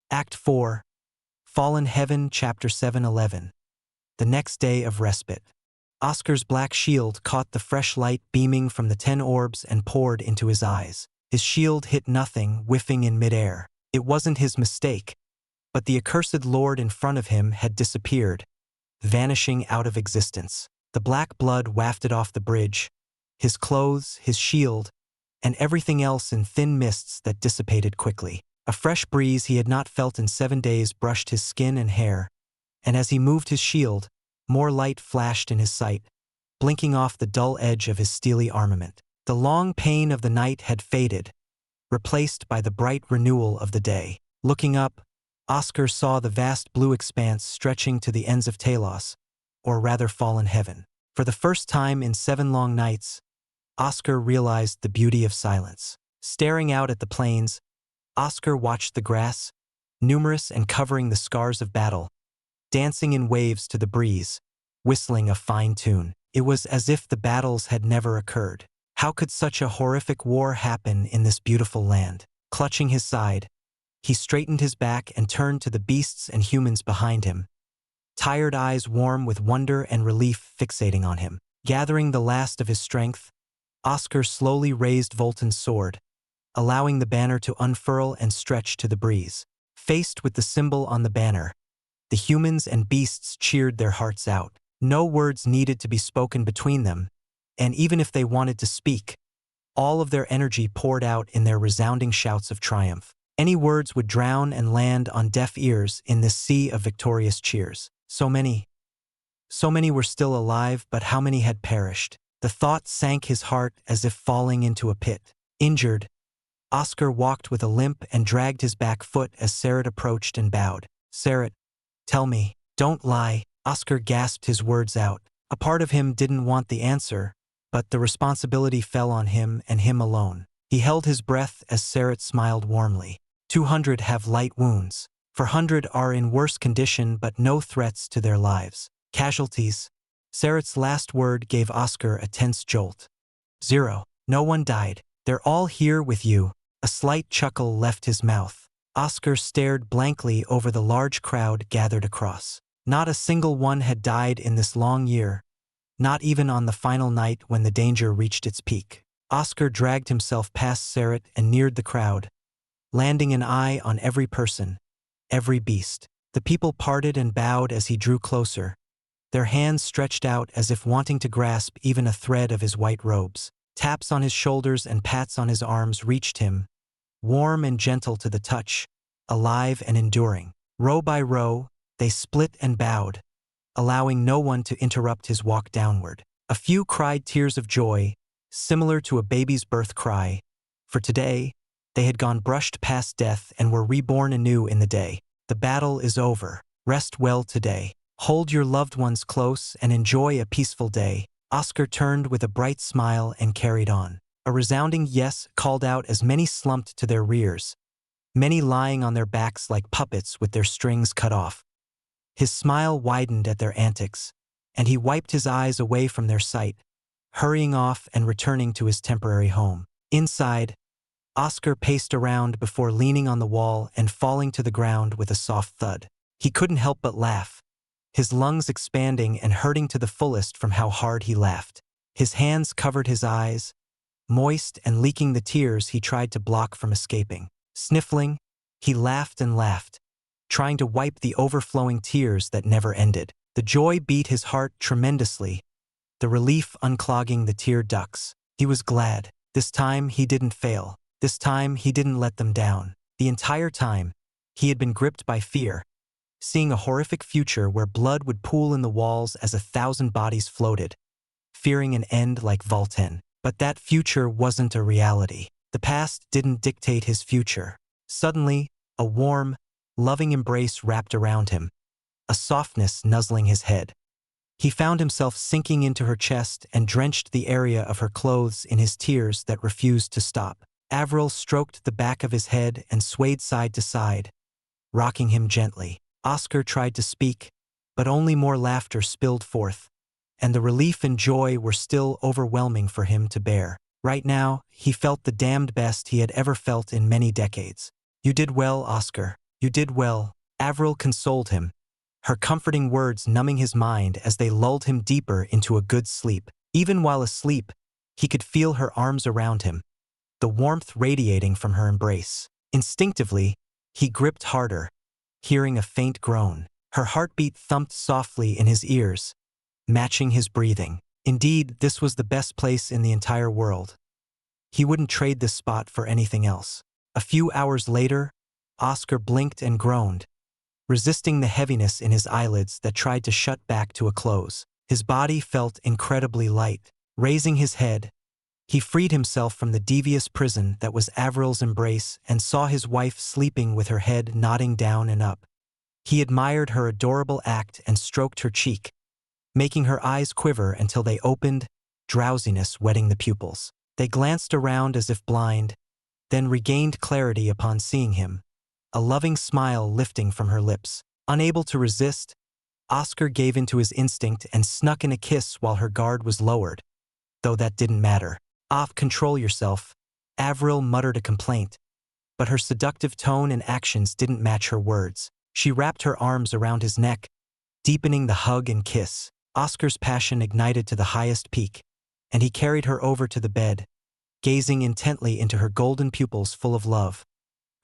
Act 4, Fallen Heaven, Chapter 7:11. The next day of respite. Oscar's black shield caught the fresh light beaming from the 10 orbs and poured into his eyes. His shield hit nothing, whiffing in midair. It wasn't his mistake, but the accursed lord in front of him had disappeared, vanishing out of existence. The black blood wafted off the bridge, his clothes, his shield, and everything else in thin mists that dissipated quickly. A fresh breeze he had not felt in 7 days brushed his skin and hair, and as he moved his shield, more light flashed in his sight, blinking off the dull edge of his steely armament. The long pain of the night had faded, replaced by the bright renewal of the day. Looking up, Oscar saw the vast blue expanse stretching to the ends of Talos, or rather fallen heaven. For the first time in 7 long nights, Oscar realized the beauty of silence. Staring out at the plains, Oscar watched the grass, numerous and covering the scars of battle, dancing in waves to the breeze, whistling a fine tune. It was as if the battles had never occurred. How could such a horrific war happen in this beautiful land? Clutching his side, he straightened his back and turned to the beasts and humans behind him, tired eyes warm with wonder and relief fixating on him. Gathering the last of his strength, Oscar slowly raised Volton's sword, allowing the banner to unfurl and stretch to the breeze. Faced with the symbol on the banner, the humans and beasts cheered their hearts out. No words needed to be spoken between them, and even if they wanted to speak, all of their energy poured out in their resounding shouts of triumph. Any words would drown and land on deaf ears in this sea of victorious cheers. So many were still alive, but how many had perished? The thought sank his heart as if falling into a pit. Injured, Oscar walked with a limp and dragged his back foot as Serah approached and bowed. "Serah, tell me, don't lie." Oscar gasped his words out. A part of him didn't want the answer, but the responsibility fell on him and him alone. He held his breath as Serah smiled warmly. 200 have light wounds. 400 are in worse condition but no threats to their lives. Casualties. Serah's last word gave Oscar a tense jolt. 0. No one died. They're all here with you. A slight chuckle left his mouth. Oscar stared blankly over the large crowd gathered across. Not a single one had died in this long year, not even on the final night when the danger reached its peak. Oscar dragged himself past Serah and neared the crowd, landing an eye on every person, every beast. The people parted and bowed as he drew closer, their hands stretched out as if wanting to grasp even a thread of his white robes. Taps on his shoulders and pats on his arms reached him, warm and gentle to the touch, alive and enduring. Row by row, they split and bowed, allowing no one to interrupt his walk downward. A few cried tears of joy, similar to a baby's birth cry, for today, they had gone brushed past death and were reborn anew in the day. The battle is over. Rest well today. Hold your loved ones close and enjoy a peaceful day. Oscar turned with a bright smile and carried on. A resounding yes called out as many slumped to their rears, many lying on their backs like puppets with their strings cut off. His smile widened at their antics, and he wiped his eyes away from their sight, hurrying off and returning to his temporary home. Inside, Oscar paced around before leaning on the wall and falling to the ground with a soft thud. He couldn't help but laugh, his lungs expanding and hurting to the fullest from how hard he laughed. His hands covered his eyes, moist and leaking the tears he tried to block from escaping. Sniffling, he laughed and laughed, trying to wipe the overflowing tears that never ended. The joy beat his heart tremendously, the relief unclogging the tear ducts. He was glad. This time he didn't fail. This time he didn't let them down. The entire time, he had been gripped by fear, seeing a horrific future where blood would pool in the walls as 1,000 bodies floated, fearing an end like Volten. But that future wasn't a reality. The past didn't dictate his future. Suddenly, a warm, loving embrace wrapped around him, a softness nuzzling his head. He found himself sinking into her chest and drenched the area of her clothes in his tears that refused to stop. Avril stroked the back of his head and swayed side to side, rocking him gently. Oscar tried to speak, but only more laughter spilled forth, and the relief and joy were still overwhelming for him to bear. Right now, he felt the damned best he had ever felt in many decades. "You did well, Oscar," You did well, Avril consoled him, her comforting words numbing his mind as they lulled him deeper into a good sleep. Even while asleep, he could feel her arms around him, the warmth radiating from her embrace. Instinctively, he gripped harder, hearing a faint groan. Her heartbeat thumped softly in his ears, matching his breathing. Indeed, this was the best place in the entire world. He wouldn't trade this spot for anything else. A few hours later, Oscar blinked and groaned, resisting the heaviness in his eyelids that tried to shut back to a close. His body felt incredibly light. Raising his head, he freed himself from the devious prison that was Avril's embrace and saw his wife sleeping with her head nodding down and up. He admired her adorable act and stroked her cheek, making her eyes quiver until they opened, drowsiness wetting the pupils. They glanced around as if blind, then regained clarity upon seeing him, a loving smile lifting from her lips. Unable to resist, Oscar gave into his instinct and snuck in a kiss while her guard was lowered, though that didn't matter. Control yourself," Avril muttered a complaint, but her seductive tone and actions didn't match her words. She wrapped her arms around his neck, deepening the hug and kiss. Oscar's passion ignited to the highest peak, and he carried her over to the bed, gazing intently into her golden pupils full of love,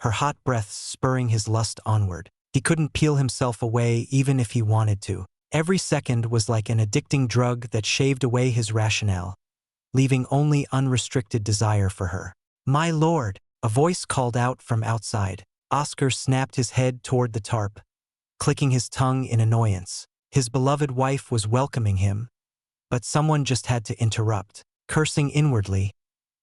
her hot breaths spurring his lust onward. He couldn't peel himself away even if he wanted to. Every second was like an addicting drug that shaved away his rationale, leaving only unrestricted desire for her. "My lord," a voice called out from outside. Oscar snapped his head toward the tarp, clicking his tongue in annoyance. His beloved wife was welcoming him, but someone just had to interrupt. Cursing inwardly,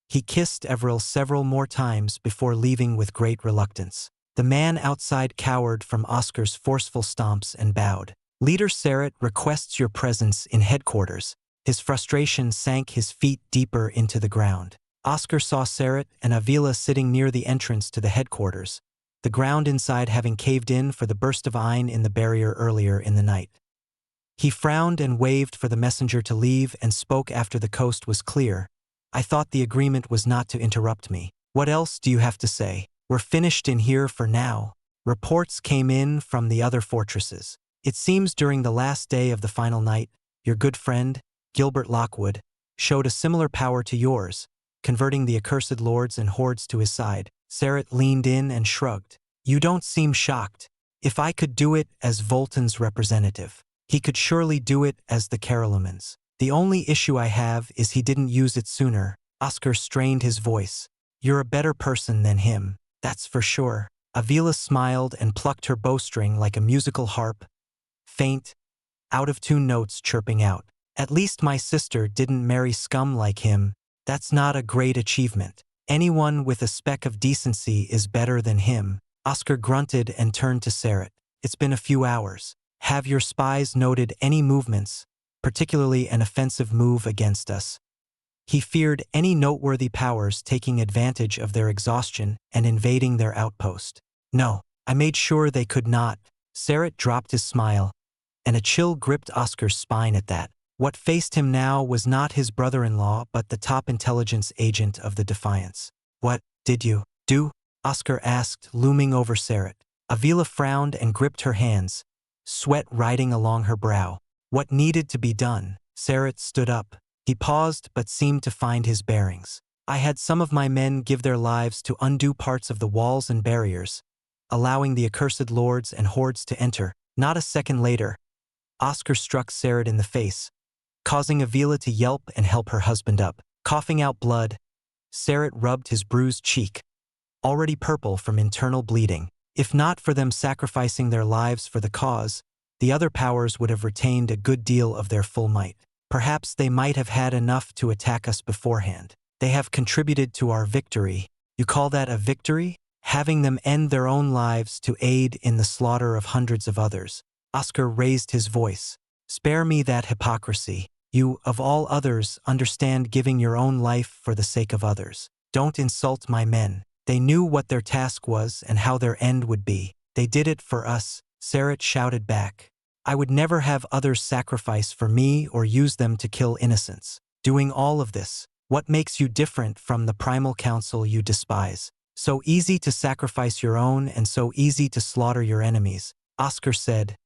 he kissed Avril several more times before leaving with great reluctance. The man outside cowered from Oscar's forceful stomps and bowed. "Leader Serah requests your presence in headquarters." His frustration sank his feet deeper into the ground. Oscar saw Serah and Avila sitting near the entrance to the headquarters, the ground inside having caved in for the burst of iron in the barrier earlier in the night. He frowned and waved for the messenger to leave and spoke after the coast was clear. "I thought the agreement was not to interrupt me. What else do you have to say? We're finished in here for now." Reports came in from the other fortresses. "It seems during the last day of the final night, your good friend, Gilbert Lockwood, showed a similar power to yours, converting the accursed lords and hordes to his side." Serah leaned in and shrugged. "You don't seem shocked. If I could do it as Volton's representative, he could surely do it as the Carolumans. The only issue I have is he didn't use it sooner." Oscar strained his voice. "You're a better person than him, that's for sure." Avila smiled and plucked her bowstring like a musical harp, faint, out-of-tune notes chirping out. "At least my sister didn't marry scum like him. That's not a great achievement. Anyone with a speck of decency is better than him." Oscar grunted and turned to Serah. "It's been a few hours. Have your spies noted any movements, particularly an offensive move against us?" He feared any noteworthy powers taking advantage of their exhaustion and invading their outpost. "No, I made sure they could not." Serah dropped his smile, and a chill gripped Oscar's spine at that. What faced him now was not his brother-in-law but the top intelligence agent of the Defiance. "What did you do?" Oscar asked, looming over Serah. Avila frowned and gripped her hands, sweat riding along her brow. "What needed to be done?" Serah stood up. He paused but seemed to find his bearings. "I had some of my men give their lives to undo parts of the walls and barriers, allowing the accursed lords and hordes to enter." Not a second later, Oscar struck Serah in the face, causing Avila to yelp and help her husband up. Coughing out blood, Serah rubbed his bruised cheek, already purple from internal bleeding. If not for them sacrificing their lives for the cause, the other powers would have retained a good deal of their full might. Perhaps they might have had enough to attack us beforehand. They have contributed to our victory. You call that a victory? Having them end their own lives to aid in the slaughter of hundreds of others. Oscar raised his voice. "Spare me that hypocrisy. You, of all others, understand giving your own life for the sake of others. Don't insult my men. They knew what their task was and how their end would be. They did it for us," Serah shouted back. "I would never have others sacrifice for me or use them to kill innocents. Doing all of this, what makes you different from the primal council you despise?" So easy to sacrifice your own and so easy to slaughter your enemies, Oscar said,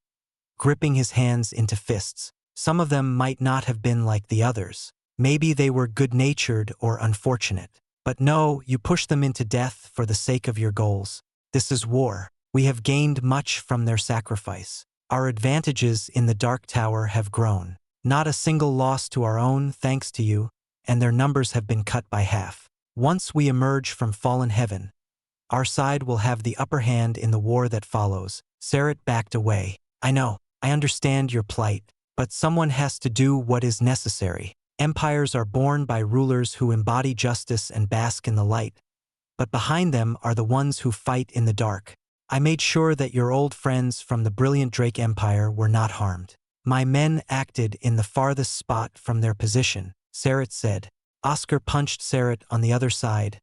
gripping his hands into fists. Some of them might not have been like the others. Maybe they were good-natured or unfortunate. But no, you push them into death for the sake of your goals. This is war. We have gained much from their sacrifice. Our advantages in the Dark Tower have grown. Not a single loss to our own thanks to you, and their numbers have been cut by half. Once we emerge from fallen heaven, our side will have the upper hand in the war that follows. Serah backed away. I know, I understand your plight, but someone has to do what is necessary. Empires are born by rulers who embody justice and bask in the light, but behind them are the ones who fight in the dark. I made sure that your old friends from the brilliant Drake Empire were not harmed. My men acted in the farthest spot from their position, Serah said. Oscar punched Serah on the other side,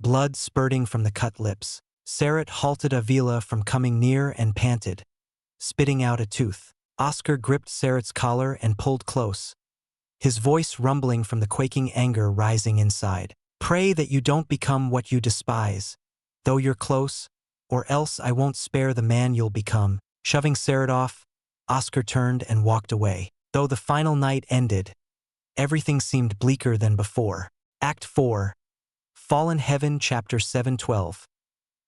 blood spurting from the cut lips. Serah halted Avila from coming near and panted, spitting out a tooth. Oscar gripped Serah's collar and pulled close, his voice rumbling from the quaking anger rising inside. Pray that you don't become what you despise, though you're close, or else I won't spare the man you'll become. Shoving Serah off, Oscar turned and walked away. Though the final night ended, everything seemed bleaker than before. Act 4, Fallen Heaven, Chapter 7:12.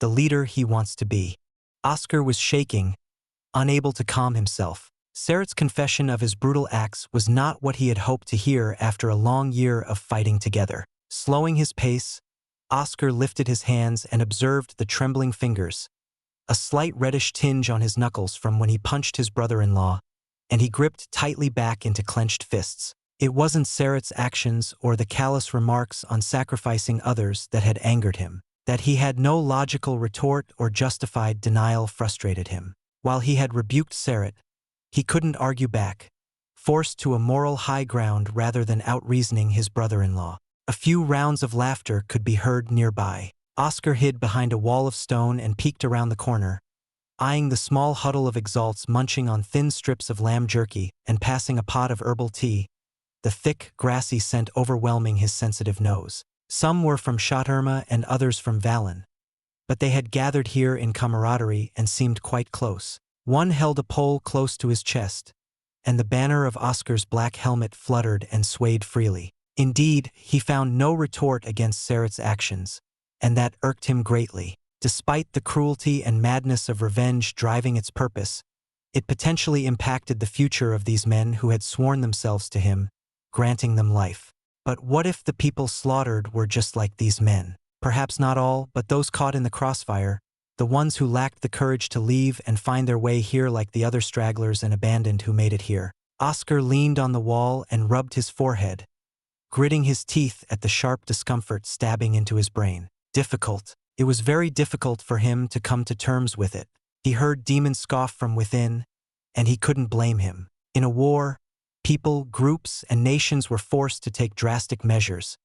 The leader he wants to be. Oscar was shaking, unable to calm himself. Serah's confession of his brutal acts was not what he had hoped to hear after a long year of fighting together. Slowing his pace, Oscar lifted his hands and observed the trembling fingers, a slight reddish tinge on his knuckles from when he punched his brother-in-law, and he gripped tightly back into clenched fists. It wasn't Serah's actions or the callous remarks on sacrificing others that had angered him. That he had no logical retort or justified denial frustrated him. While he had rebuked Serah, he couldn't argue back, forced to a moral high ground rather than out-reasoning his brother-in-law. A few rounds of laughter could be heard nearby. Oscar hid behind a wall of stone and peeked around the corner, eyeing the small huddle of Exalts munching on thin strips of lamb jerky and passing a pot of herbal tea, the thick, grassy scent overwhelming his sensitive nose. Some were from Shotterma and others from Valen, but they had gathered here in camaraderie and seemed quite close. One held a pole close to his chest, and the banner of Oscar's black helmet fluttered and swayed freely. Indeed, he found no retort against Serah's actions, and that irked him greatly. Despite the cruelty and madness of revenge driving its purpose, it potentially impacted the future of these men who had sworn themselves to him, granting them life. But what if the people slaughtered were just like these men? Perhaps not all, but those caught in the crossfire, the ones who lacked the courage to leave and find their way here like the other stragglers and abandoned who made it here. Oscar leaned on the wall and rubbed his forehead, gritting his teeth at the sharp discomfort stabbing into his brain. Difficult. It was very difficult for him to come to terms with it. He heard demons scoff from within, and he couldn't blame him. In a war, people, groups, and nations were forced to take drastic measures,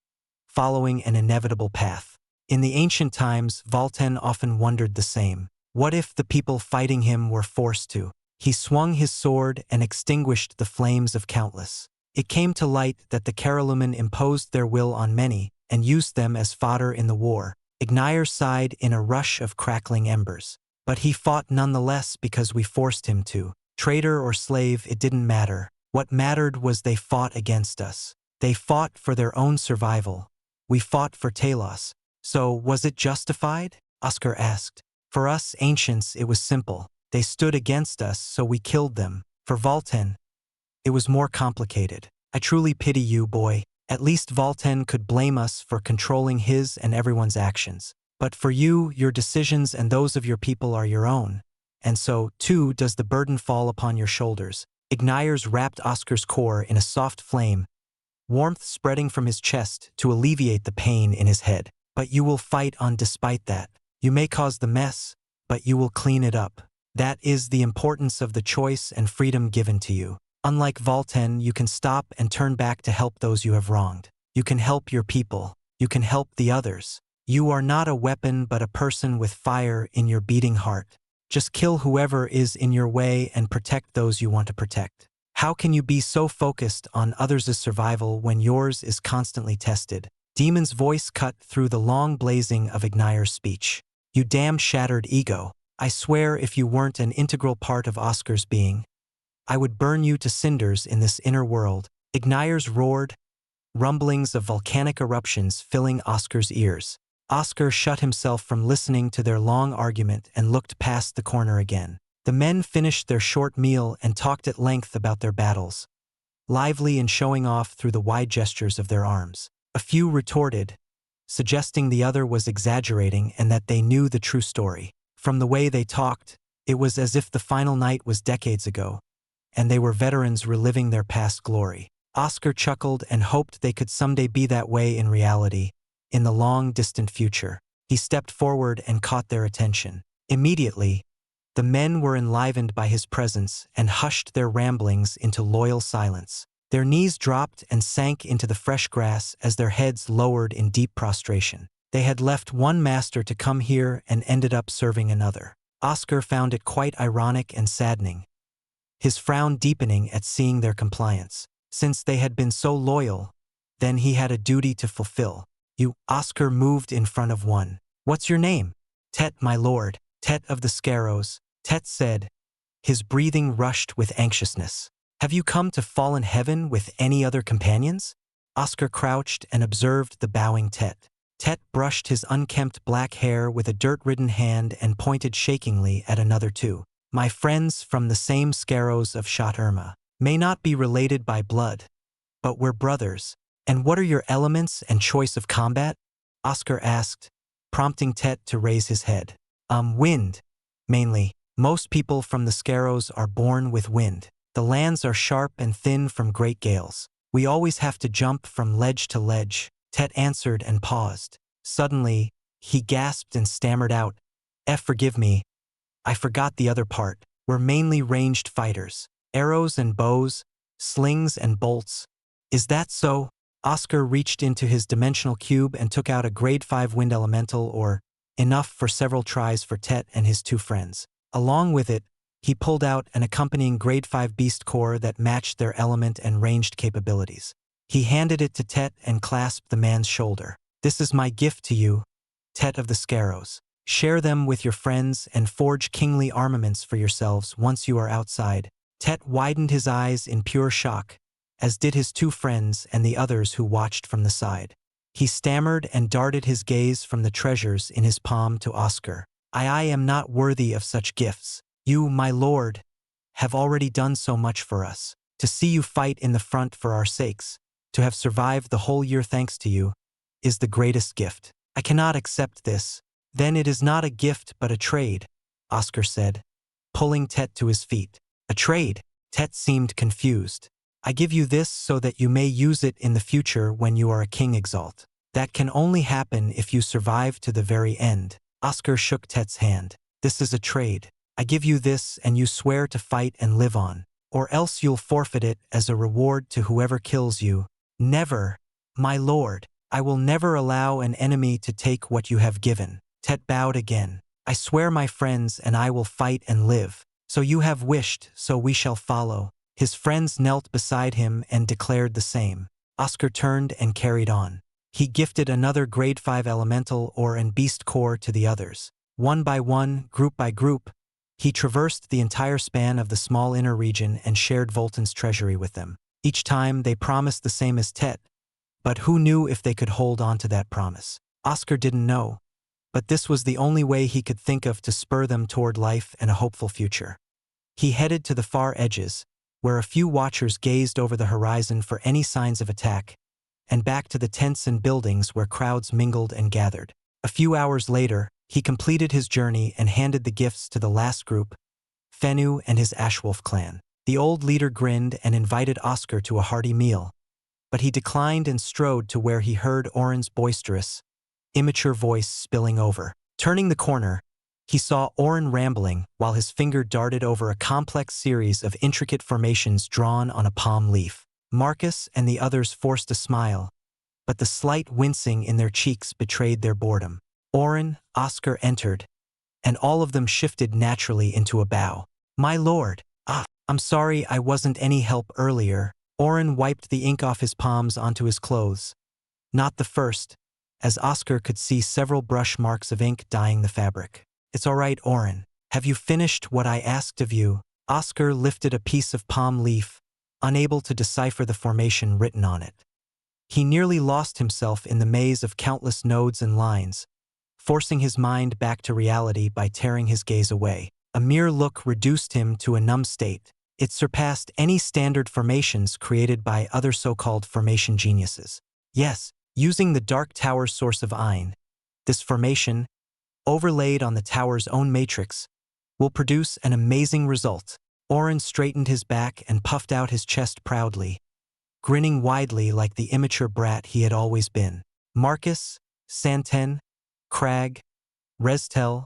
following an inevitable path. In the ancient times, Valten often wondered the same. What if the people fighting him were forced to? He swung his sword and extinguished the flames of countless. It came to light that the Karalumen imposed their will on many and used them as fodder in the war. Ignire sighed in a rush of crackling embers. But he fought nonetheless because we forced him to. Traitor or slave, it didn't matter. What mattered was they fought against us. They fought for their own survival. We fought for Talos. So, was it justified? Oscar asked. For us ancients, it was simple. They stood against us, so we killed them. For Valten, it was more complicated. I truly pity you, boy. At least Valten could blame us for controlling his and everyone's actions. But for you, your decisions and those of your people are your own. And so, too, does the burden fall upon your shoulders. Ignires wrapped Oscar's core in a soft flame, warmth spreading from his chest to alleviate the pain in his head. But you will fight on despite that. You may cause the mess, but you will clean it up. That is the importance of the choice and freedom given to you. Unlike Valten, you can stop and turn back to help those you have wronged. You can help your people. You can help the others. You are not a weapon but a person with fire in your beating heart. Just kill whoever is in your way and protect those you want to protect. How can you be so focused on others' survival when yours is constantly tested? Demon's voice cut through the long blazing of Ignier's speech. You damn shattered ego. I swear if you weren't an integral part of Oscar's being, I would burn you to cinders in this inner world. Ignier's roared, rumblings of volcanic eruptions filling Oscar's ears. Oscar shut himself from listening to their long argument and looked past the corner again. The men finished their short meal and talked at length about their battles, lively and showing off through the wide gestures of their arms. A few retorted, suggesting the other was exaggerating and that they knew the true story. From the way they talked, it was as if the final night was decades ago, and they were veterans reliving their past glory. Oscar chuckled and hoped they could someday be that way in reality, in the long, distant future. He stepped forward and caught their attention. Immediately, the men were enlivened by his presence and hushed their ramblings into loyal silence. Their knees dropped and sank into the fresh grass as their heads lowered in deep prostration. They had left one master to come here and ended up serving another. Oscar found it quite ironic and saddening, his frown deepening at seeing their compliance. Since they had been so loyal, then he had a duty to fulfill. Oscar moved in front of one. What's your name? Tet, my lord. Tet of the Scarrows, Tet said. His breathing rushed with anxiousness. Have you come to fallen heaven with any other companions? Oscar crouched and observed the bowing Tet. Tet brushed his unkempt black hair with a dirt-ridden hand and pointed shakingly at another two. My friends from the same Scarrows of Shot-Irma. May not be related by blood, but we're brothers. And what are your elements and choice of combat? Oscar asked, prompting Tet to raise his head. Wind, mainly. Most people from the Scarrows are born with wind. The lands are sharp and thin from great gales. We always have to jump from ledge to ledge. Tet answered and paused. Suddenly, he gasped and stammered out, forgive me. I forgot the other part. We're mainly ranged fighters. Arrows and bows, slings and bolts. Is that so? Oscar reached into his dimensional cube and took out a grade 5 wind elemental, or enough for several tries for Tet and his two friends. Along with it, he pulled out an accompanying grade 5 beast core that matched their element and ranged capabilities. He handed it to Tet and clasped the man's shoulder. This is my gift to you, Tet of the Scarrows. Share them with your friends and forge kingly armaments for yourselves once you are outside. Tet widened his eyes in pure shock, as did his two friends and the others who watched from the side. He stammered and darted his gaze from the treasures in his palm to Oscar. I am not worthy of such gifts. You, my lord, have already done so much for us. To see you fight in the front for our sakes, to have survived the whole year thanks to you, is the greatest gift. I cannot accept this. Then it is not a gift but a trade, Oscar said, pulling Tet to his feet. A trade? Tet seemed confused. I give you this so that you may use it in the future when you are a king, Exalt. That can only happen if you survive to the very end. Oscar shook Tet's hand. This is a trade. I give you this and you swear to fight and live on, or else you'll forfeit it as a reward to whoever kills you. Never, my lord. I will never allow an enemy to take what you have given. Tet bowed again. I swear, my friends, and I will fight and live. So you have wished, so we shall follow. His friends knelt beside him and declared the same. Oscar turned and carried on. He gifted another grade 5 elemental ore and beast core to the others. One by one, group by group, he traversed the entire span of the small inner region and shared Volton's treasury with them. Each time they promised the same as Tet, but who knew if they could hold on to that promise? Oscar didn't know, but this was the only way he could think of to spur them toward life and a hopeful future. He headed to the far edges, where a few watchers gazed over the horizon for any signs of attack, and back to the tents and buildings where crowds mingled and gathered. A few hours later, he completed his journey and handed the gifts to the last group, Fenu and his Ashwolf clan. The old leader grinned and invited Oscar to a hearty meal, but he declined and strode to where he heard Orin's boisterous, immature voice spilling over. Turning the corner, he saw Orin rambling while his finger darted over a complex series of intricate formations drawn on a palm leaf. Marcus and the others forced a smile, but the slight wincing in their cheeks betrayed their boredom. Orin, Oscar entered, and all of them shifted naturally into a bow. My lord, I'm sorry I wasn't any help earlier. Orin wiped the ink off his palms onto his clothes, Not the first, as Oscar could see several brush marks of ink dyeing the fabric. It's all right, Orin. Have you finished what I asked of you? Oscar lifted a piece of palm leaf, unable to decipher the formation written on it. He nearly lost himself in the maze of countless nodes and lines, forcing his mind back to reality by tearing his gaze away. A mere look reduced him to a numb state. It surpassed any standard formations created by other so-called formation geniuses. Yes, using the Dark Tower's source of Ein, this formation, overlaid on the tower's own matrix, will produce an amazing result. Orin straightened his back and puffed out his chest proudly, grinning widely like the immature brat he had always been. Marcus, Santen, Crag, Restel,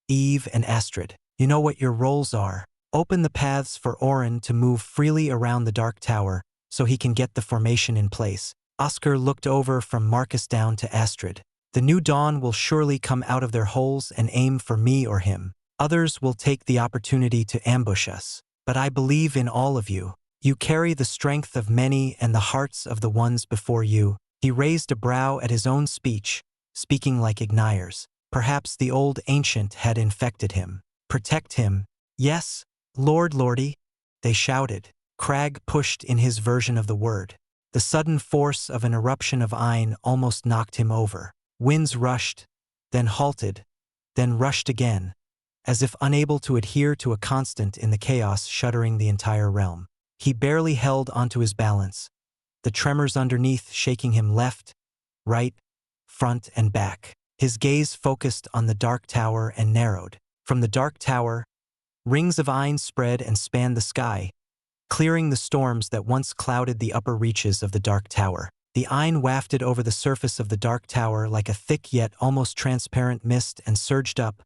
Eve, and Astrid, you know what your roles are. Open the paths for Orin to move freely around the Dark Tower so he can get the formation in place. Oscar looked over from Marcus down to Astrid. The new dawn will surely come out of their holes and aim for me or him. Others will take the opportunity to ambush us. But I believe in all of you. You carry the strength of many and the hearts of the ones before you. He raised a brow at his own speech, speaking like Igniers. Perhaps the old ancient had infected him. Protect him. Yes, Lordy, they shouted. Crag pushed in his version of the word. The sudden force of an eruption of Ein almost knocked him over. Winds rushed, then halted, then rushed again, as if unable to adhere to a constant in the chaos shuddering the entire realm. He barely held onto his balance, the tremors underneath shaking him left, right, front, and back. His gaze focused on the Dark Tower and narrowed. From the Dark Tower, rings of Ein spread and spanned the sky, clearing the storms that once clouded the upper reaches of the Dark Tower. The Ein wafted over the surface of the Dark Tower like a thick yet almost transparent mist and surged up,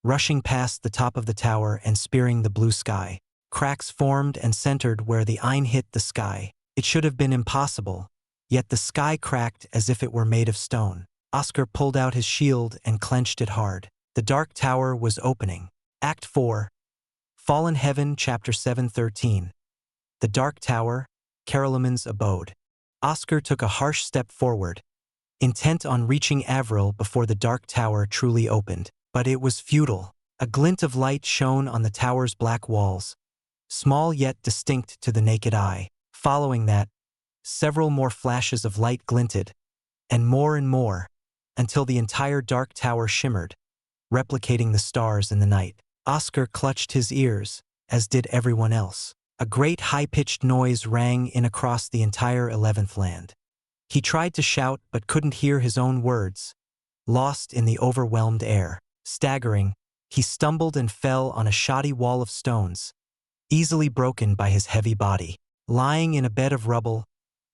rushing past the top of the tower and spearing the blue sky. Cracks formed and centered where the Ein hit the sky. It should have been impossible, yet the sky cracked as if it were made of stone. Oscar pulled out his shield and clenched it hard. The Dark Tower was opening. Act 4, Fallen Heaven, Chapter 7:13. The Dark Tower, Caroliman's abode. Oscar took a harsh step forward, intent on reaching Avril before the Dark Tower truly opened. But it was futile. A glint of light shone on the tower's black walls, small yet distinct to the naked eye. Following that, several more flashes of light glinted, and more, until the entire Dark Tower shimmered, replicating the stars in the night. Oscar clutched his ears, as did everyone else. A great high-pitched noise rang in across the entire 11th land. He tried to shout but couldn't hear his own words, lost in the overwhelmed air. Staggering, he stumbled and fell on a shoddy wall of stones, easily broken by his heavy body. Lying in a bed of rubble,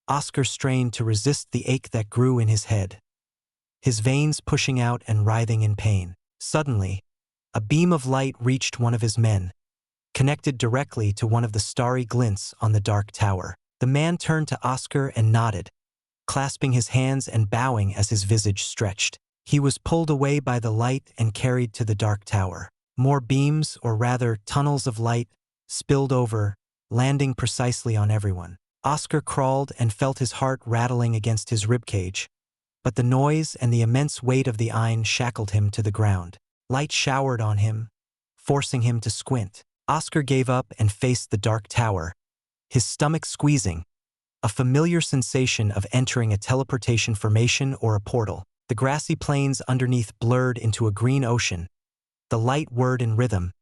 Oscar strained to resist the ache that grew in his head, his veins pushing out and writhing in pain. Suddenly, a beam of light reached one of his men, connected directly to one of the starry glints on the Dark Tower. The man turned to Oscar and nodded, clasping his hands and bowing as his visage stretched. He was pulled away by the light and carried to the Dark Tower. More beams, or rather tunnels of light, spilled over, landing precisely on everyone. Oscar crawled and felt his heart rattling against his ribcage, but the noise and the immense weight of the Ein shackled him to the ground. Light showered on him, forcing him to squint. Oscar gave up and faced the Dark Tower, his stomach squeezing, a familiar sensation of entering a teleportation formation or a portal. The grassy plains underneath blurred into a green ocean, the light whirred in rhythm,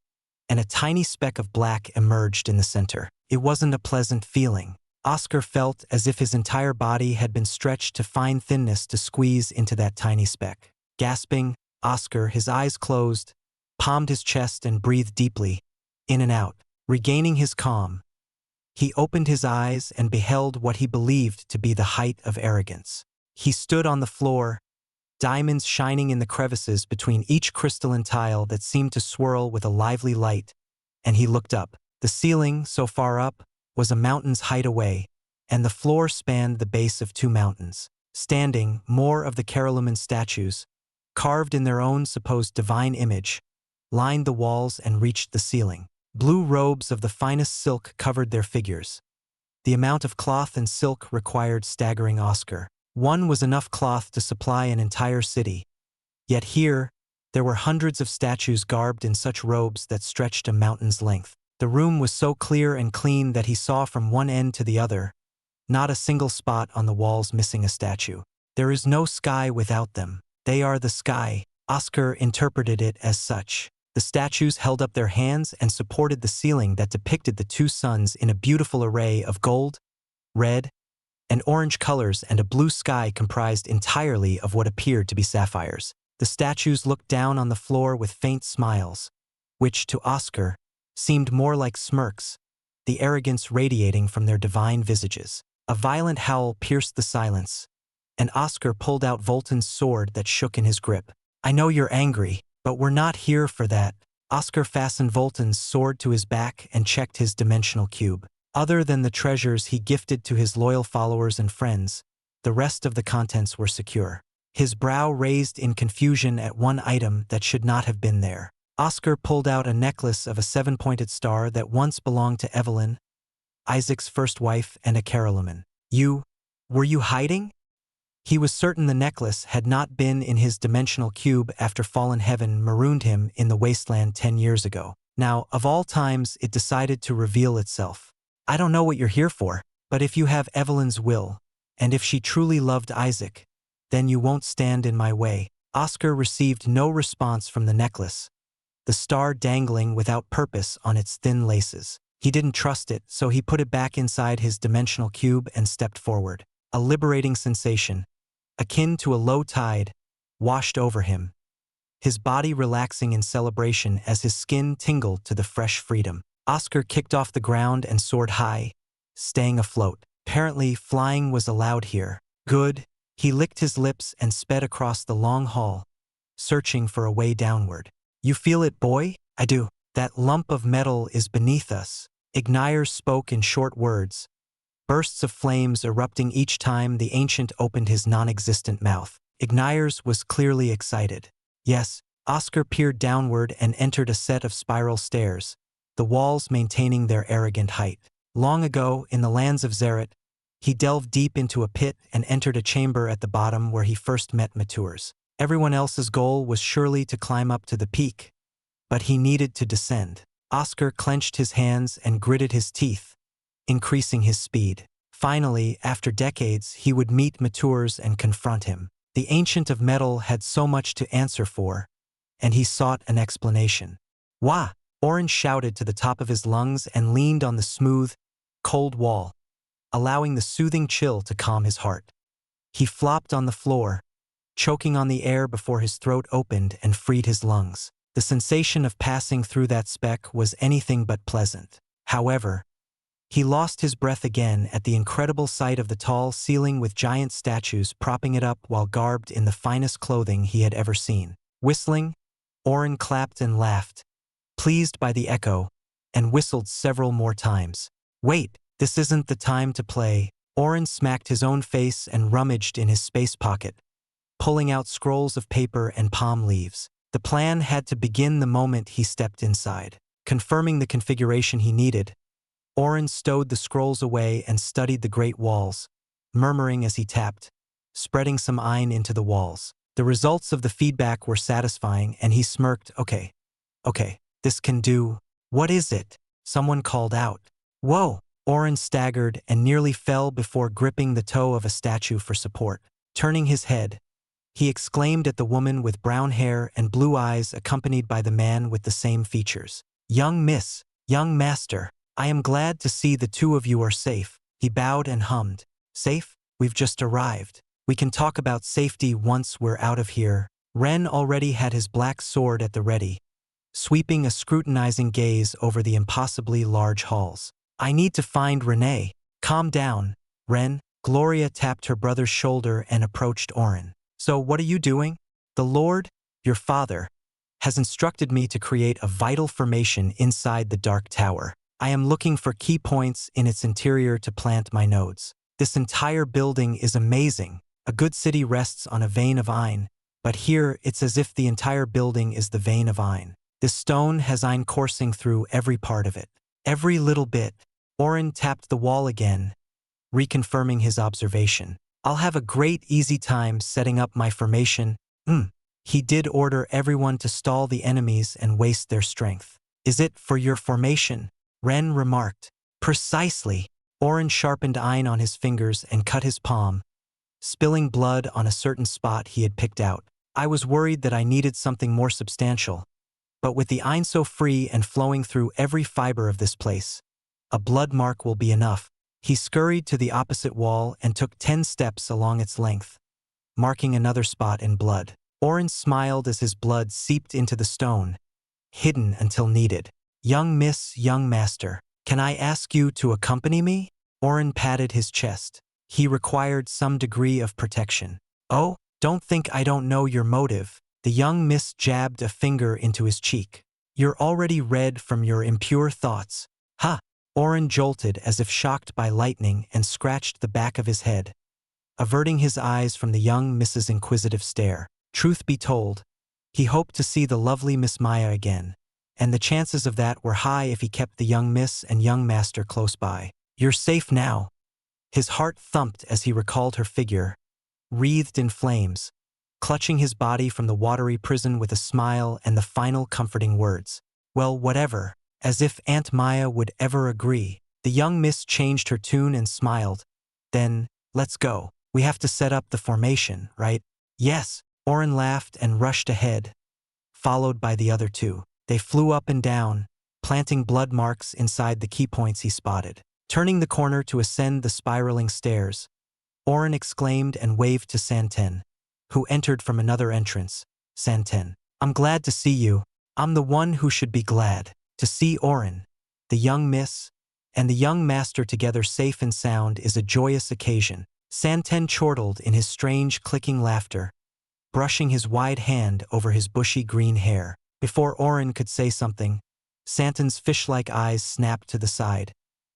and a tiny speck of black emerged in the center. It wasn't a pleasant feeling. Oscar felt as if his entire body had been stretched to fine thinness to squeeze into that tiny speck. Gasping, Oscar, his eyes closed, palmed his chest and breathed deeply, in and out. Regaining his calm, he opened his eyes and beheld what he believed to be the height of arrogance. He stood on the floor, diamonds shining in the crevices between each crystalline tile that seemed to swirl with a lively light, and he looked up. The ceiling, so far up, was a mountain's height away, and the floor spanned the base of 2 mountains. Standing, more of the Caroliman statues, carved in their own supposed divine image, lined the walls and reached the ceiling. Blue robes of the finest silk covered their figures. The amount of cloth and silk required staggering Oscar. One was enough cloth to supply an entire city. Yet here, there were hundreds of statues garbed in such robes that stretched a mountain's length. The room was so clear and clean that he saw from one end to the other, not a single spot on the walls missing a statue. There is no sky without them. They are the sky. Oscar interpreted it as such. The statues held up their hands and supported the ceiling that depicted the two suns in a beautiful array of gold, red, and orange colors, and a blue sky comprised entirely of what appeared to be sapphires. The statues looked down on the floor with faint smiles, which, to Oscar, seemed more like smirks, the arrogance radiating from their divine visages. A violent howl pierced the silence, and Oscar pulled out Volton's sword that shook in his grip. "I know you're angry, but we're not here for that." Oscar fastened Volton's sword to his back and checked his dimensional cube. Other than the treasures he gifted to his loyal followers and friends, the rest of the contents were secure. His brow raised in confusion at one item that should not have been there. Oscar pulled out a necklace of a 7-pointed star that once belonged to Evelyn, Isaac's first wife and a Caroline. Were you hiding? He was certain the necklace had not been in his dimensional cube after fallen heaven marooned him in the wasteland 10 years ago. Now, of all times, it decided to reveal itself. "I don't know what you're here for, but if you have Evelyn's will, and if she truly loved Isaac, then you won't stand in my way." Oscar received no response from the necklace, the star dangling without purpose on its thin laces. He didn't trust it, so he put it back inside his dimensional cube and stepped forward. A liberating sensation, akin to a low tide, washed over him, his body relaxing in celebration as his skin tingled to the fresh freedom. Oscar kicked off the ground and soared high, staying afloat. Apparently, flying was allowed here. Good. He licked his lips and sped across the long hall, searching for a way downward. "You feel it, boy?" "I do. That lump of metal is beneath us." Ignayers spoke in short words, bursts of flames erupting each time the ancient opened his non-existent mouth. Ignayers was clearly excited. Yes. Oscar peered downward and entered a set of spiral stairs, the walls maintaining their arrogant height. Long ago, in the lands of Serah, he delved deep into a pit and entered a chamber at the bottom where he first met matures. Everyone else's goal was surely to climb up to the peak, but he needed to descend. Oscar clenched his hands and gritted his teeth, increasing his speed. Finally, after decades, he would meet matures and confront him. The Ancient of Metal had so much to answer for, and he sought an explanation. "Wah!" Orin shouted to the top of his lungs and leaned on the smooth, cold wall, allowing the soothing chill to calm his heart. He flopped on the floor, choking on the air before his throat opened and freed his lungs. The sensation of passing through that speck was anything but pleasant. However, he lost his breath again at the incredible sight of the tall ceiling with giant statues propping it up while garbed in the finest clothing he had ever seen. Whistling, Orin clapped and laughed, pleased by the echo, and whistled several more times. "Wait, this isn't the time to play." Orin smacked his own face and rummaged in his space pocket, pulling out scrolls of paper and palm leaves. The plan had to begin the moment he stepped inside. Confirming the configuration he needed, Orin stowed the scrolls away and studied the great walls, murmuring as he tapped, spreading some iron into the walls. The results of the feedback were satisfying, and he smirked. Okay, this can do." "What is it?" someone called out. "Whoa!" Orin staggered and nearly fell before gripping the toe of a statue for support. Turning his head, he exclaimed at the woman with brown hair and blue eyes accompanied by the man with the same features. "Young miss, young master, I am glad to see the two of you are safe." He bowed and hummed. "Safe? We've just arrived. We can talk about safety once we're out of here." Ren already had his black sword at the ready, sweeping a scrutinizing gaze over the impossibly large halls. "I need to find Renee." "Calm down, Ren." Gloria tapped her brother's shoulder and approached Orin. "So what are you doing?" "The Lord, your father, has instructed me to create a vital formation inside the Dark Tower. I am looking for key points in its interior to plant my nodes. This entire building is amazing. A good city rests on a vein of iron, but here it's as if the entire building is the vein of iron. This stone has iron coursing through every part of it. Every little bit." Orin tapped the wall again, reconfirming his observation. I'll have a great easy time setting up my formation. He did order everyone to stall the enemies and waste their strength. Is it for your formation? Ren remarked. Precisely. Orin sharpened iron on his fingers and cut his palm, spilling blood on a certain spot he had picked out. I was worried that I needed something more substantial, but with the iron so free and flowing through every fiber of this place, a blood mark will be enough. He scurried to the opposite wall and took 10 steps along its length, marking another spot in blood. Orin smiled as his blood seeped into the stone, hidden until needed. Young Miss, young master, can I ask you to accompany me? Orin patted his chest. He required some degree of protection. Oh, don't think I don't know your motive. The young miss jabbed a finger into his cheek. You're already red from your impure thoughts. Ha! Orin jolted as if shocked by lightning and scratched the back of his head, averting his eyes from the young Miss's inquisitive stare. Truth be told, he hoped to see the lovely Miss Maya again, and the chances of that were high if he kept the young miss and young master close by. You're safe now. His heart thumped as he recalled her figure, wreathed in flames, clutching his body from the watery prison with a smile and the final comforting words. Well, whatever, as if Aunt Maya would ever agree. The young miss changed her tune and smiled. Then, let's go. We have to set up the formation, right? Yes. Orin laughed and rushed ahead, followed by the other two. They flew up and down, planting blood marks inside the key points he spotted. Turning the corner to ascend the spiraling stairs, Orin exclaimed and waved to Santen, who entered from another entrance. Santen, I'm glad to see you. I'm the one who should be glad. To see Orin, the young miss, and the young master together safe and sound is a joyous occasion. Santen chortled in his strange clicking laughter, brushing his wide hand over his bushy green hair. Before Orin could say something, Santen's fish-like eyes snapped to the side,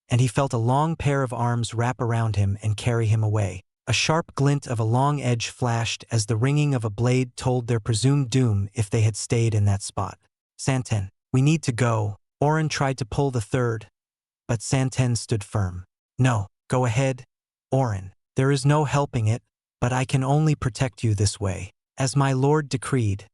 and he felt a long pair of arms wrap around him and carry him away. A sharp glint of a long edge flashed as the ringing of a blade told their presumed doom if they had stayed in that spot. Santen, we need to go. Orin tried to pull the third, but Santen stood firm. No, go ahead, Orin. There is no helping it, but I can only protect you this way. As my lord decreed,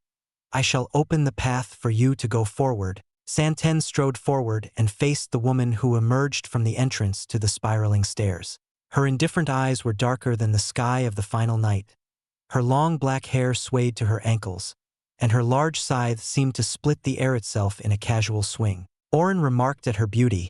I shall open the path for you to go forward. Santen strode forward and faced the woman who emerged from the entrance to the spiraling stairs. Her indifferent eyes were darker than the sky of the final night. Her long black hair swayed to her ankles, and her large scythe seemed to split the air itself in a casual swing. Orin remarked at her beauty,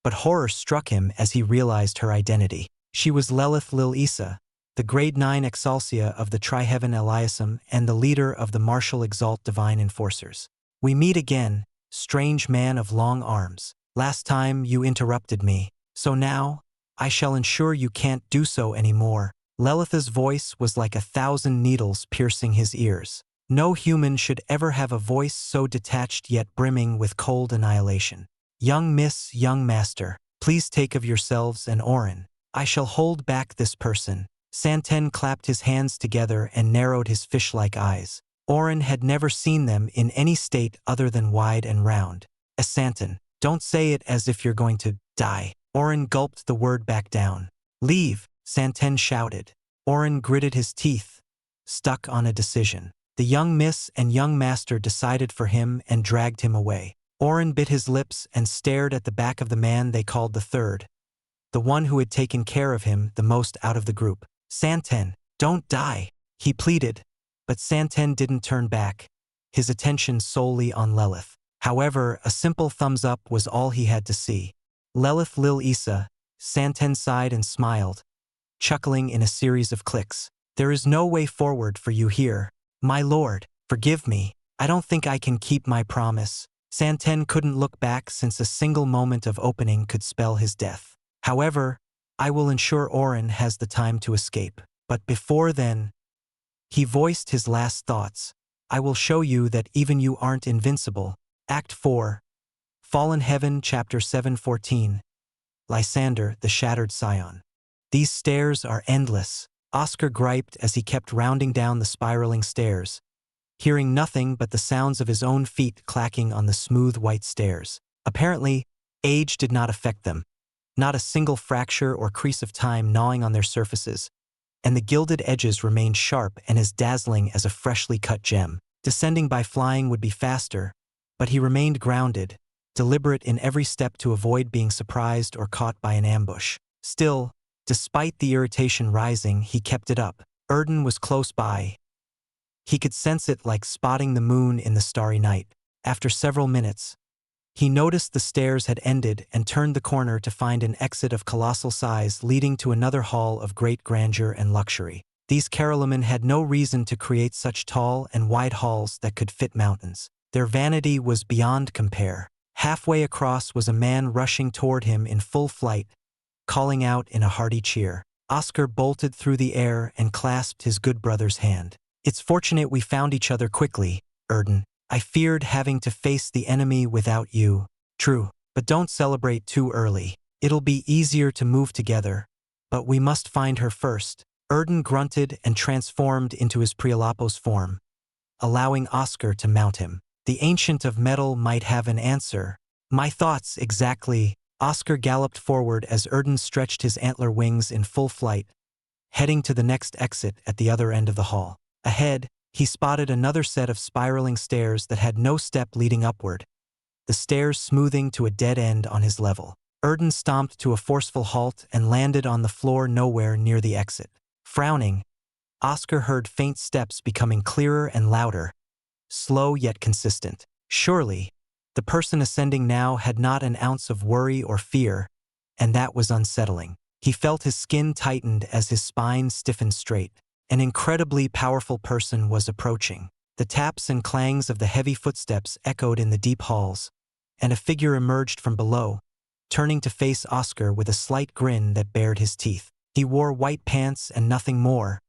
but horror struck him as he realized her identity. She was Leith Lil-Isa, the grade 9 Exaltia of the Tri-Heaven Eliasum and the leader of the martial Exalt Divine Enforcers. We meet again, strange man of long arms. Last time you interrupted me, so now, I shall ensure you can't do so anymore. Leith's voice was like 1,000 needles piercing his ears. No human should ever have a voice so detached yet brimming with cold annihilation. Young miss, young master, please take of yourselves and Orin. I shall hold back this person. Santen clapped his hands together and narrowed his fish-like eyes. Orin had never seen them in any state other than wide and round. Santen, don't say it as if you're going to die. Orin gulped the word back down. Leave, Santen shouted. Orin gritted his teeth, stuck on a decision. The young miss and young master decided for him and dragged him away. Orin bit his lips and stared at the back of the man they called the third, the one who had taken care of him the most out of the group. Santen, don't die, he pleaded, but Santen didn't turn back, his attention solely on Leith. However, a simple thumbs up was all he had to see. Leith Lil-Isa, Santen sighed and smiled, chuckling in a series of clicks. There is no way forward for you here. My lord, forgive me, I don't think I can keep my promise. Santen couldn't look back since a single moment of opening could spell his death. However, I will ensure Orin has the time to escape. But before then, he voiced his last thoughts. I will show you that even you aren't invincible. Act 4. Fallen Heaven, Chapter 7:14. Lysander, the Shattered Scion. These stairs are endless, Oscar griped as he kept rounding down the spiraling stairs, hearing nothing but the sounds of his own feet clacking on the smooth white stairs. Apparently, age did not affect them. Not a single fracture or crease of time gnawing on their surfaces. and the gilded edges remained sharp and as dazzling as a freshly cut gem. Descending by flying would be faster, but he remained grounded, deliberate in every step to avoid being surprised or caught by an ambush. Still, despite the irritation rising, he kept it up. Orin was close by. He could sense it like spotting the moon in the starry night. After several minutes, he noticed the stairs had ended and turned the corner to find an exit of colossal size leading to another hall of great grandeur and luxury. These Carolmen had no reason to create such tall and wide halls that could fit mountains. Their vanity was beyond compare. Halfway across was a man rushing toward him in full flight, calling out in a hearty cheer. Oscar bolted through the air and clasped his good brother's hand. "It's fortunate we found each other quickly, Orin. I feared having to face the enemy without you." "True, but don't celebrate too early. It'll be easier to move together, but we must find her first." Orin grunted and transformed into his Prialapos form, allowing Oscar to mount him. The Ancient of Metal might have an answer. "My thoughts exactly." Oscar galloped forward as Orin stretched his antler wings in full flight, heading to the next exit at the other end of the hall. Ahead, he spotted another set of spiraling stairs that had no step leading upward, the stairs smoothing to a dead end on his level. Orin stomped to a forceful halt and landed on the floor nowhere near the exit. Frowning, Oscar heard faint steps becoming clearer and louder, slow yet consistent. Surely, the person ascending now had not an ounce of worry or fear, and that was unsettling. He felt his skin tightened as his spine stiffened straight. An incredibly powerful person was approaching. The taps and clangs of the heavy footsteps echoed in the deep halls, and a figure emerged from below, turning to face Oscar with a slight grin that bared his teeth. He wore white pants and nothing more,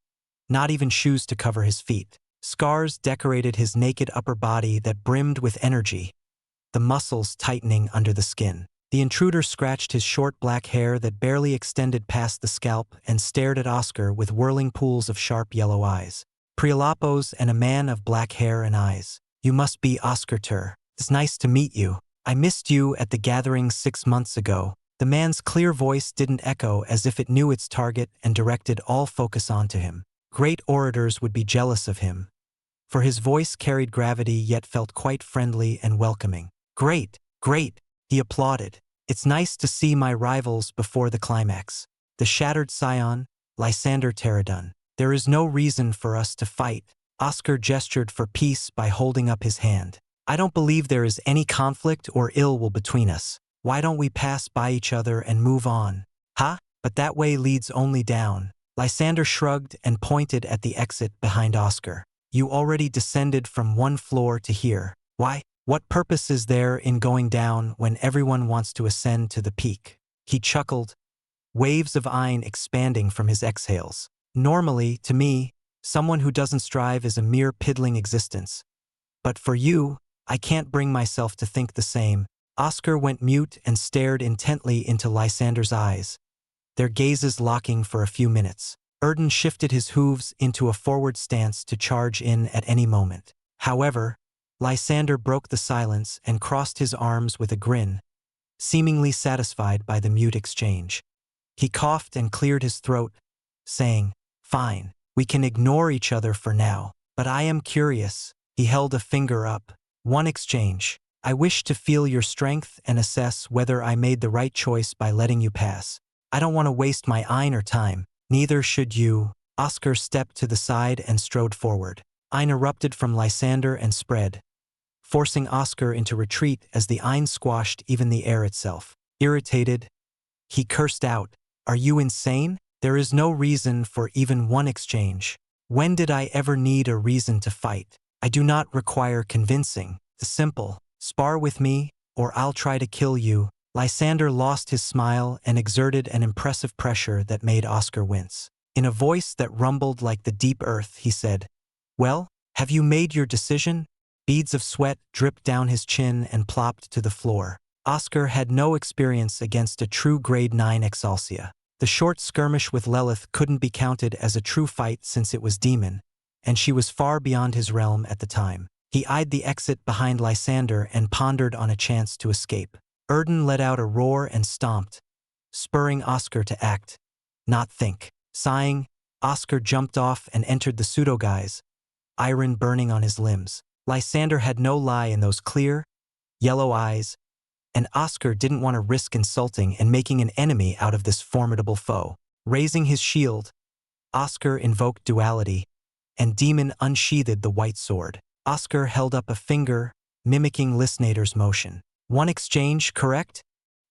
not even shoes to cover his feet. Scars decorated his naked upper body that brimmed with energy, the muscles tightening under the skin. The intruder scratched his short black hair that barely extended past the scalp and stared at Oscar with whirling pools of sharp yellow eyes. "Prialapos and a man of black hair and eyes. You must be Oscar Tur. It's nice to meet you. I missed you at the gathering 6 months ago." The man's clear voice didn't echo as if it knew its target and directed all focus onto him. Great orators would be jealous of him, for his voice carried gravity yet felt quite friendly and welcoming. "Great, great," he applauded. "It's nice to see my rivals before the climax. The shattered scion, Lysander Terradon. There is no reason for us to fight." Oscar gestured for peace by holding up his hand. "I don't believe there is any conflict or ill will between us. Why don't we pass by each other and move on?" "Huh? But that way leads only down." Lysander shrugged and pointed at the exit behind Oscar. "You already descended from one floor to here. Why? What purpose is there in going down when everyone wants to ascend to the peak?" He chuckled, waves of Ein expanding from his exhales. "Normally, to me, someone who doesn't strive is a mere piddling existence. But for you, I can't bring myself to think the same." Oscar went mute and stared intently into Lysander's eyes, their gazes locking for a few minutes. Orin shifted his hooves into a forward stance to charge in at any moment. However, Lysander broke the silence and crossed his arms with a grin, seemingly satisfied by the mute exchange. He coughed and cleared his throat, saying, "Fine, we can ignore each other for now, but I am curious." He held a finger up. "One exchange. I wish to feel your strength and assess whether I made the right choice by letting you pass. I don't want to waste my Ein or time. Neither should you." Oscar stepped to the side and strode forward. Ein erupted from Lysander and spread, forcing Oscar into retreat as the Ein squashed even the air itself. Irritated, he cursed out, "Are you insane? There is no reason for even one exchange. When did I ever need a reason to fight? I do not require convincing. The simple. Spar with me, or I'll try to kill you." Lysander lost his smile and exerted an impressive pressure that made Oscar wince. In a voice that rumbled like the deep earth, he said, "Well, have you made your decision?" Beads of sweat dripped down his chin and plopped to the floor. Oscar had no experience against a true grade 9 Exaltia. The short skirmish with Leith couldn't be counted as a true fight since it was demon, and she was far beyond his realm at the time. He eyed the exit behind Lysander and pondered on a chance to escape. Orin let out a roar and stomped, spurring Oscar to act, not think. Sighing, Oscar jumped off and entered the pseudo-guise, iron burning on his limbs. Lysander had no lie in those clear, yellow eyes, and Oscar didn't want to risk insulting and making an enemy out of this formidable foe. Raising his shield, Oscar invoked duality, and Demon unsheathed the white sword. Oscar held up a finger, mimicking Lysander's motion. One exchange, correct?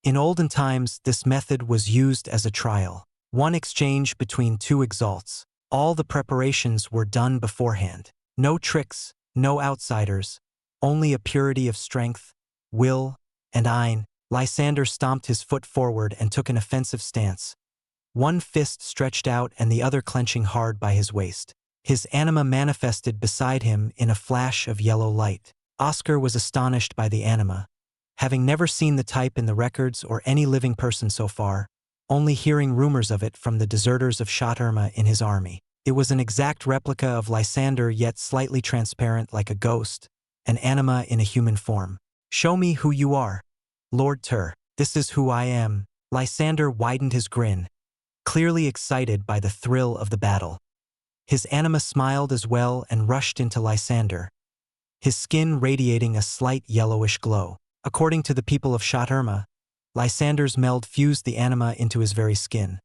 In olden times, this method was used as a trial. One exchange between two exalts. All the preparations were done beforehand. No tricks, no outsiders, only a purity of strength, will, and ein. Lysander stomped his foot forward and took an offensive stance. One fist stretched out and the other clenching hard by his waist. His anima manifested beside him in a flash of yellow light. Oscar was astonished by the anima, having never seen the type in the records or any living person so far, only hearing rumors of it from the deserters of Shortcoming in his army. It was an exact replica of Lysander, yet slightly transparent like a ghost, an anima in a human form. "Show me who you are, Lord Ter." "This is who I am." Lysander widened his grin, clearly excited by the thrill of the battle. His anima smiled as well and rushed into Lysander, his skin radiating a slight yellowish glow. According to the people of Shortcoming, Lysander's meld fused the anima into his very skin,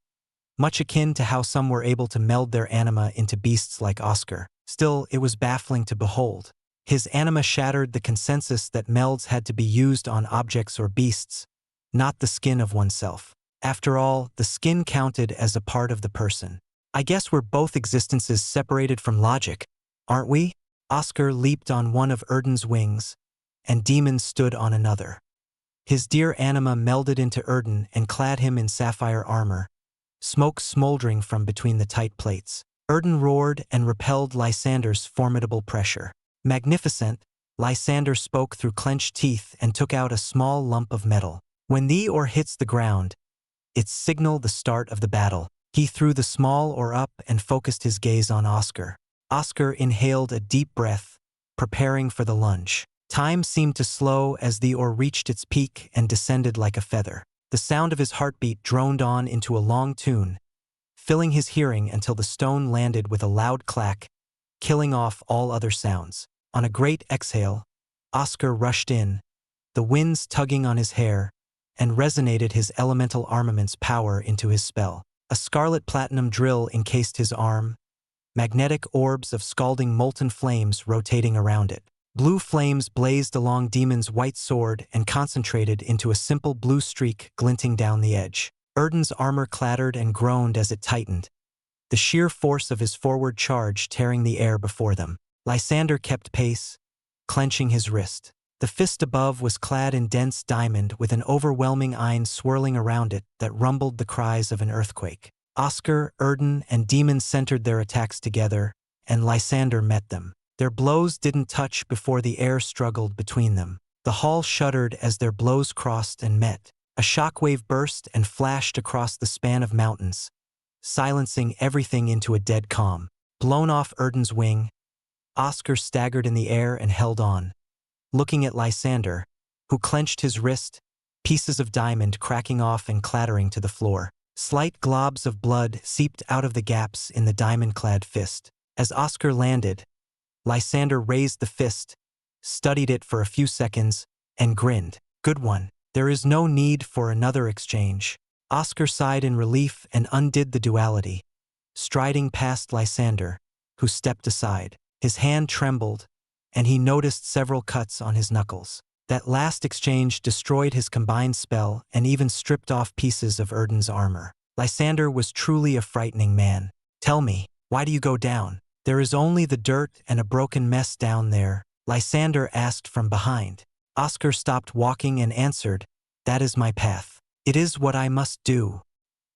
much akin to how some were able to meld their anima into beasts like Oscar. Still, it was baffling to behold. His anima shattered the consensus that melds had to be used on objects or beasts, not the skin of oneself. After all, the skin counted as a part of the person. "I guess we're both existences separated from logic, aren't we?" Oscar leaped on one of Erden's wings, and Demon stood on another. His dear anima melded into Erden and clad him in sapphire armor, smoke smoldering from between the tight plates. Erden roared and repelled Lysander's formidable pressure. "Magnificent," Lysander spoke through clenched teeth and took out a small lump of metal. "When the ore hits the ground, it signaled the start of the battle." He threw the small ore up and focused his gaze on Oscar. Oscar inhaled a deep breath, preparing for the lunge. Time seemed to slow as the ore reached its peak and descended like a feather. The sound of his heartbeat droned on into a long tune, filling his hearing until the stone landed with a loud clack, killing off all other sounds. On a great exhale, Oscar rushed in, the winds tugging on his hair, and resonated his elemental armament's power into his spell. A scarlet platinum drill encased his arm, magnetic orbs of scalding molten flames rotating around it. Blue flames blazed along Demon's white sword and concentrated into a simple blue streak glinting down the edge. Erden's armor clattered and groaned as it tightened, the sheer force of his forward charge tearing the air before them. Lysander kept pace, clenching his wrist. The fist above was clad in dense diamond with an overwhelming ein swirling around it that rumbled the cries of an earthquake. Oscar, Erden, and Demon centered their attacks together, and Lysander met them. Their blows didn't touch before the air struggled between them. The hall shuddered as their blows crossed and met. A shockwave burst and flashed across the span of mountains, silencing everything into a dead calm. Blown off Erden's wing, Oscar staggered in the air and held on, looking at Lysander, who clenched his wrist, pieces of diamond cracking off and clattering to the floor. Slight globs of blood seeped out of the gaps in the diamond-clad fist. As Oscar landed, Lysander raised the fist, studied it for a few seconds, and grinned. "Good one. There is no need for another exchange." Oscar sighed in relief and undid the duality, striding past Lysander, who stepped aside. His hand trembled, and he noticed several cuts on his knuckles. That last exchange destroyed his combined spell and even stripped off pieces of Erden's armor. Lysander was truly a frightening man. "Tell me, why do you go down?" "There is only the dirt and a broken mess down there," Lysander asked from behind. Oscar stopped walking and answered, "That is my path. It is what I must do."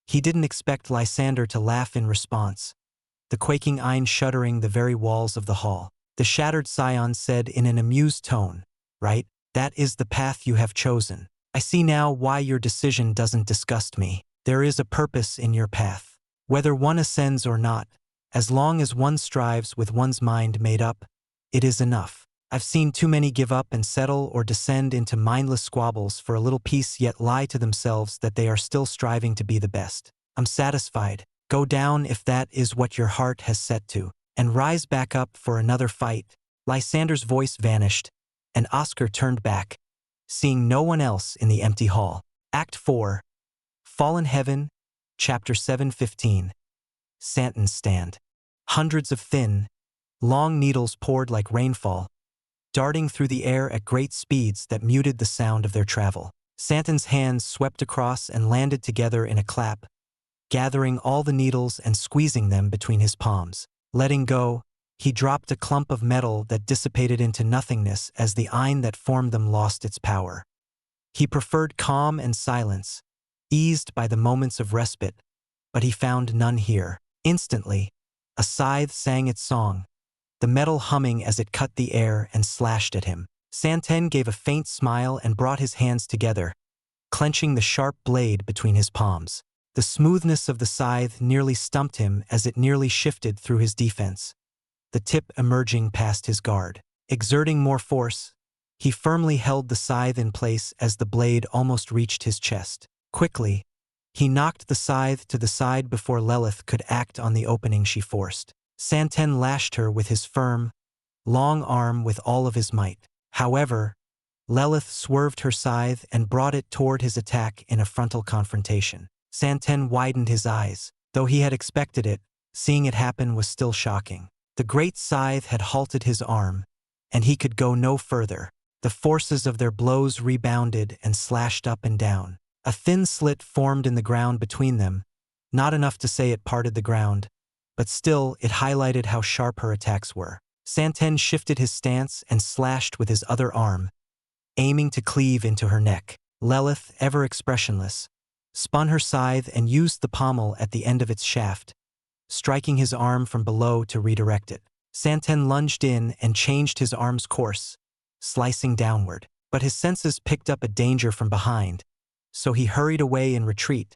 He didn't expect Lysander to laugh in response, the quaking ein shuddering the very walls of the hall. The shattered scion said in an amused tone, "Right, that is the path you have chosen. I see now why your decision doesn't disgust me. There is a purpose in your path. Whether one ascends or not, as long as one strives with one's mind made up, it is enough. I've seen too many give up and settle or descend into mindless squabbles for a little peace, yet lie to themselves that they are still striving to be the best. I'm satisfied. Go down if that is what your heart has set to, and rise back up for another fight. Lysander's voice vanished, and Oscar turned back, seeing no one else in the empty hall. Act 4. Fallen Heaven, Chapter 7:15. Santen's stand. Hundreds of thin, long needles poured like rainfall, darting through the air at great speeds that muted the sound of their travel. Santen's hands swept across and landed together in a clap, gathering all the needles and squeezing them between his palms. Letting go, he dropped a clump of metal that dissipated into nothingness as the Ein that formed them lost its power. He preferred calm and silence, eased by the moments of respite, but he found none here. Instantly, a scythe sang its song, the metal humming as it cut the air and slashed at him. Santen gave a faint smile and brought his hands together, clenching the sharp blade between his palms. The smoothness of the scythe nearly stumped him as it nearly shifted through his defense, the tip emerging past his guard. Exerting more force, he firmly held the scythe in place as the blade almost reached his chest. Quickly, he knocked the scythe to the side before Leith could act on the opening she forced. Santen lashed her with his firm, long arm with all of his might. However, Leith swerved her scythe and brought it toward his attack in a frontal confrontation. Santen widened his eyes. Though he had expected it, seeing it happen was still shocking. The great scythe had halted his arm, and he could go no further. The forces of their blows rebounded and slashed up and down. A thin slit formed in the ground between them, not enough to say it parted the ground, but still it highlighted how sharp her attacks were. Santen shifted his stance and slashed with his other arm, aiming to cleave into her neck. Leith, ever expressionless, spun her scythe and used the pommel at the end of its shaft, striking his arm from below to redirect it. Santen lunged in and changed his arm's course, slicing downward. But his senses picked up a danger from behind, so he hurried away in retreat,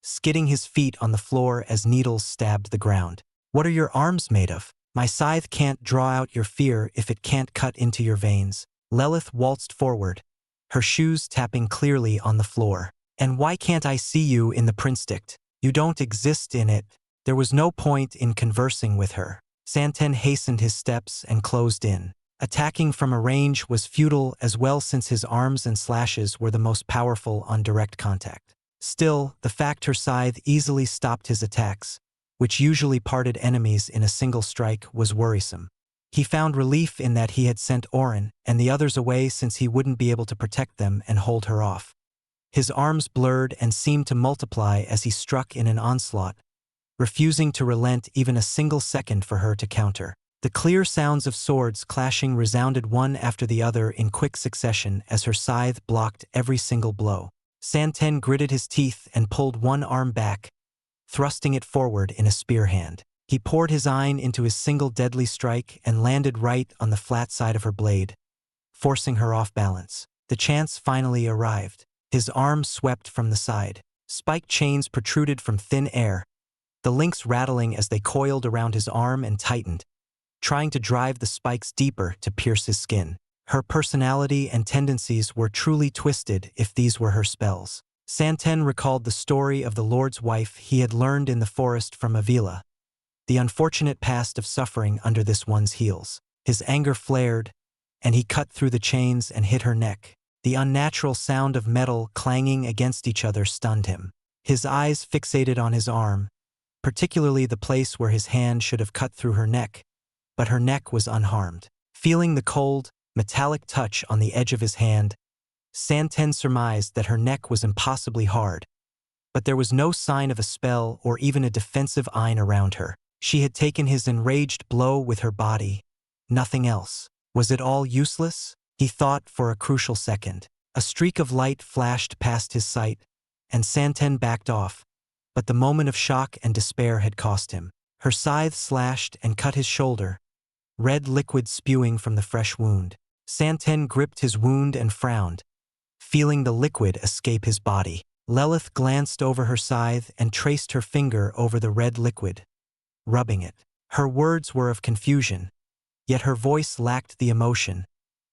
skidding his feet on the floor as needles stabbed the ground. "What are your arms made of? My scythe can't draw out your fear if it can't cut into your veins." Leith waltzed forward, her shoes tapping clearly on the floor. "And why can't I see you in the Prinstict? You don't exist in it." There was no point in conversing with her. Santen hastened his steps and closed in. Attacking from a range was futile as well, since his arms and slashes were the most powerful on direct contact. Still, the fact her scythe easily stopped his attacks, which usually parted enemies in a single strike, was worrisome. He found relief in that he had sent Orin and the others away, since he wouldn't be able to protect them and hold her off. His arms blurred and seemed to multiply as he struck in an onslaught, refusing to relent even a single second for her to counter. The clear sounds of swords clashing resounded one after the other in quick succession as her scythe blocked every single blow. Santen gritted his teeth and pulled one arm back, thrusting it forward in a spear hand. He poured his Ein into his single deadly strike and landed right on the flat side of her blade, forcing her off balance. The chance finally arrived. His arm swept from the side. Spiked chains protruded from thin air, the links rattling as they coiled around his arm and tightened, trying to drive the spikes deeper to pierce his skin. Her personality and tendencies were truly twisted if these were her spells. Santen recalled the story of the Lord's wife he had learned in the forest from Avila, the unfortunate past of suffering under this one's heels. His anger flared, and he cut through the chains and hit her neck. The unnatural sound of metal clanging against each other stunned him. His eyes fixated on his arm, particularly the place where his hand should have cut through her neck, but her neck was unharmed. Feeling the cold, metallic touch on the edge of his hand, Santen surmised that her neck was impossibly hard, but there was no sign of a spell or even a defensive Ein around her. She had taken his enraged blow with her body, nothing else. Was it all useless? He thought for a crucial second. A streak of light flashed past his sight, and Santen backed off, but the moment of shock and despair had cost him. Her scythe slashed and cut his shoulder, red liquid spewing from the fresh wound. Santen gripped his wound and frowned, feeling the liquid escape his body. Leith glanced over her scythe and traced her finger over the red liquid, rubbing it. Her words were of confusion, yet her voice lacked the emotion.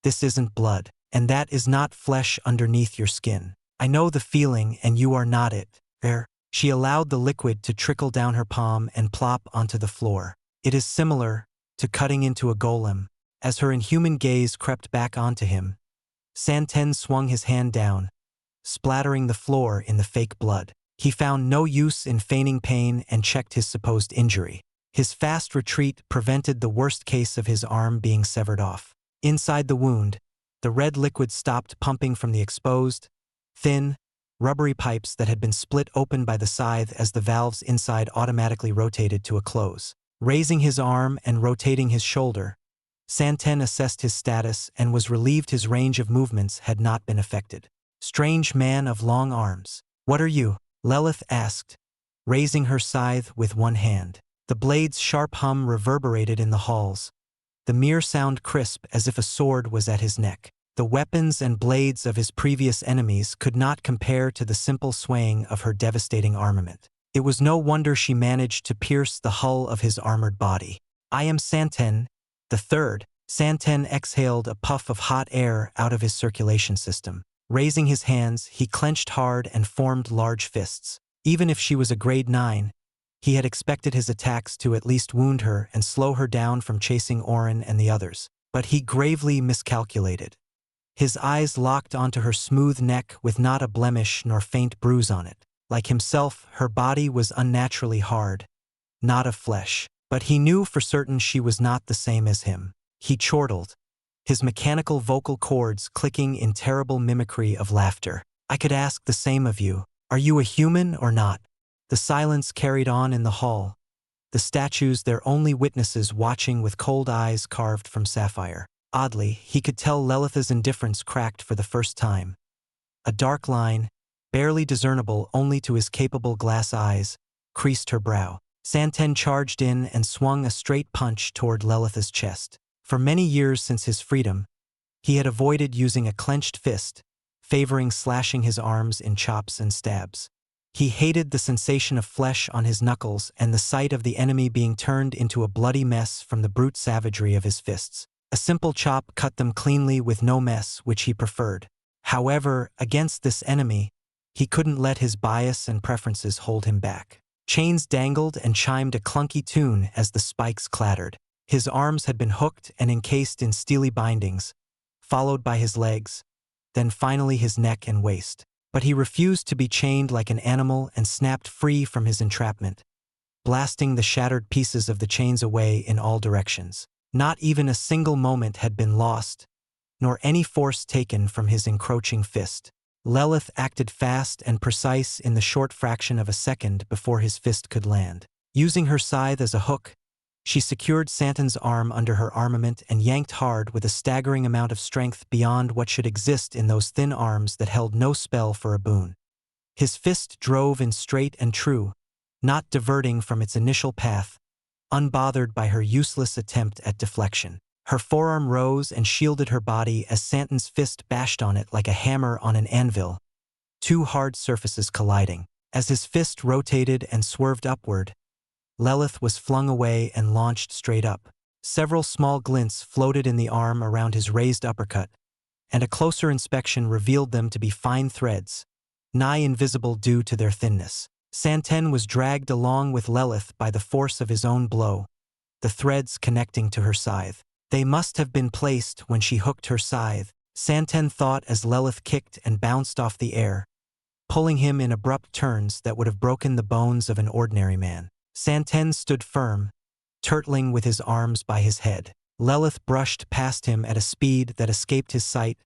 "This isn't blood, and that is not flesh underneath your skin. I know the feeling, and you are not it." She allowed the liquid to trickle down her palm and plop onto the floor. It is similar to cutting into a golem. As her inhuman gaze crept back onto him, Santen swung his hand down, splattering the floor in the fake blood. He found no use in feigning pain and checked his supposed injury. His fast retreat prevented the worst case of his arm being severed off. Inside the wound, the red liquid stopped pumping from the exposed, thin, rubbery pipes that had been split open by the scythe as the valves inside automatically rotated to a close. Raising his arm and rotating his shoulder, Santen assessed his status and was relieved his range of movements had not been affected. "Strange man of long arms. What are you?" Leith asked, raising her scythe with one hand. The blade's sharp hum reverberated in the halls, the mere sound crisp as if a sword was at his neck. The weapons and blades of his previous enemies could not compare to the simple swaying of her devastating armament. It was no wonder she managed to pierce the hull of his armored body. "I am Santen, the third." Santen exhaled a puff of hot air out of his circulation system. Raising his hands, he clenched hard and formed large fists. Even if she was a grade 9, he had expected his attacks to at least wound her and slow her down from chasing Orin and the others. But he gravely miscalculated. His eyes locked onto her smooth neck with not a blemish nor faint bruise on it. Like himself, her body was unnaturally hard, not of flesh. But he knew for certain she was not the same as him. He chortled, his mechanical vocal cords clicking in terrible mimicry of laughter. "I could ask the same of you. Are you a human or not?" The silence carried on in the hall, the statues their only witnesses watching with cold eyes carved from sapphire. Oddly, he could tell Leith's indifference cracked for the first time. A dark line, barely discernible only to his capable glass eyes, creased her brow. Santen charged in and swung a straight punch toward Leith's chest. For many years since his freedom, he had avoided using a clenched fist, favoring slashing his arms in chops and stabs. He hated the sensation of flesh on his knuckles and the sight of the enemy being turned into a bloody mess from the brute savagery of his fists. A simple chop cut them cleanly with no mess, which he preferred. However, against this enemy, he couldn't let his bias and preferences hold him back. Chains dangled and chimed a clunky tune as the spikes clattered. His arms had been hooked and encased in steely bindings, followed by his legs, then finally his neck and waist. But he refused to be chained like an animal and snapped free from his entrapment, blasting the shattered pieces of the chains away in all directions. Not even a single moment had been lost, nor any force taken from his encroaching fist. Leith acted fast and precise in the short fraction of a second before his fist could land. Using her scythe as a hook, she secured Santen's arm under her armament and yanked hard with a staggering amount of strength beyond what should exist in those thin arms that held no spell for a boon. His fist drove in straight and true, not diverting from its initial path, unbothered by her useless attempt at deflection. Her forearm rose and shielded her body as Santen's fist bashed on it like a hammer on an anvil, two hard surfaces colliding. As his fist rotated and swerved upward, Leith was flung away and launched straight up. Several small glints floated in the arm around his raised uppercut, and a closer inspection revealed them to be fine threads, nigh invisible due to their thinness. Santen was dragged along with Leith by the force of his own blow, the threads connecting to her scythe. They must have been placed when she hooked her scythe, Santen thought as Leith kicked and bounced off the air, pulling him in abrupt turns that would have broken the bones of an ordinary man. Santen stood firm, turtling with his arms by his head. Leith brushed past him at a speed that escaped his sight,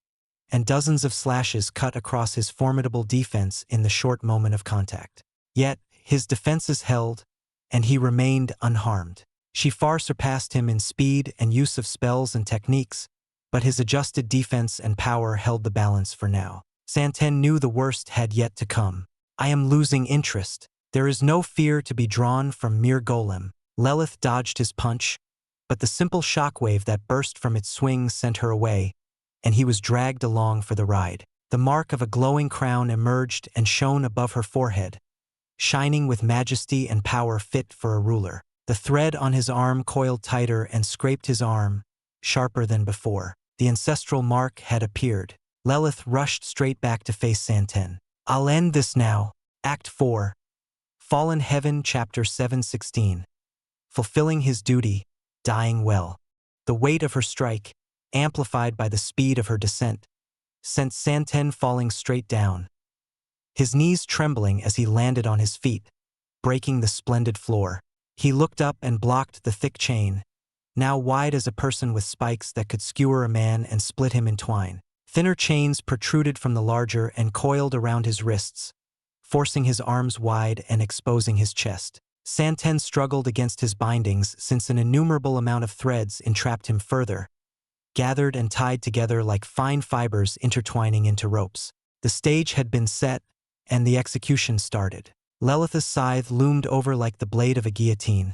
and dozens of slashes cut across his formidable defense in the short moment of contact. Yet, his defenses held, and he remained unharmed. She far surpassed him in speed and use of spells and techniques, but his adjusted defense and power held the balance for now. Santen knew the worst had yet to come. "I am losing interest. There is no fear to be drawn from mere golem." Leith dodged his punch, but the simple shockwave that burst from its swing sent her away, and he was dragged along for the ride. The mark of a glowing crown emerged and shone above her forehead, shining with majesty and power fit for a ruler. The thread on his arm coiled tighter and scraped his arm, sharper than before. The ancestral mark had appeared. Leith rushed straight back to face Santen. "I'll end this now." Act 4. Fallen Heaven Chapter 7:16. Fulfilling his duty, dying well. The weight of her strike, amplified by the speed of her descent, sent Santen falling straight down, his knees trembling as he landed on his feet, breaking the splendid floor. He looked up and blocked the thick chain, now wide as a person with spikes that could skewer a man and split him in twine. Thinner chains protruded from the larger and coiled around his wrists, forcing his arms wide and exposing his chest. Santen struggled against his bindings since an innumerable amount of threads entrapped him further, gathered and tied together like fine fibers intertwining into ropes. The stage had been set, and the execution started. Lilith's scythe loomed over like the blade of a guillotine,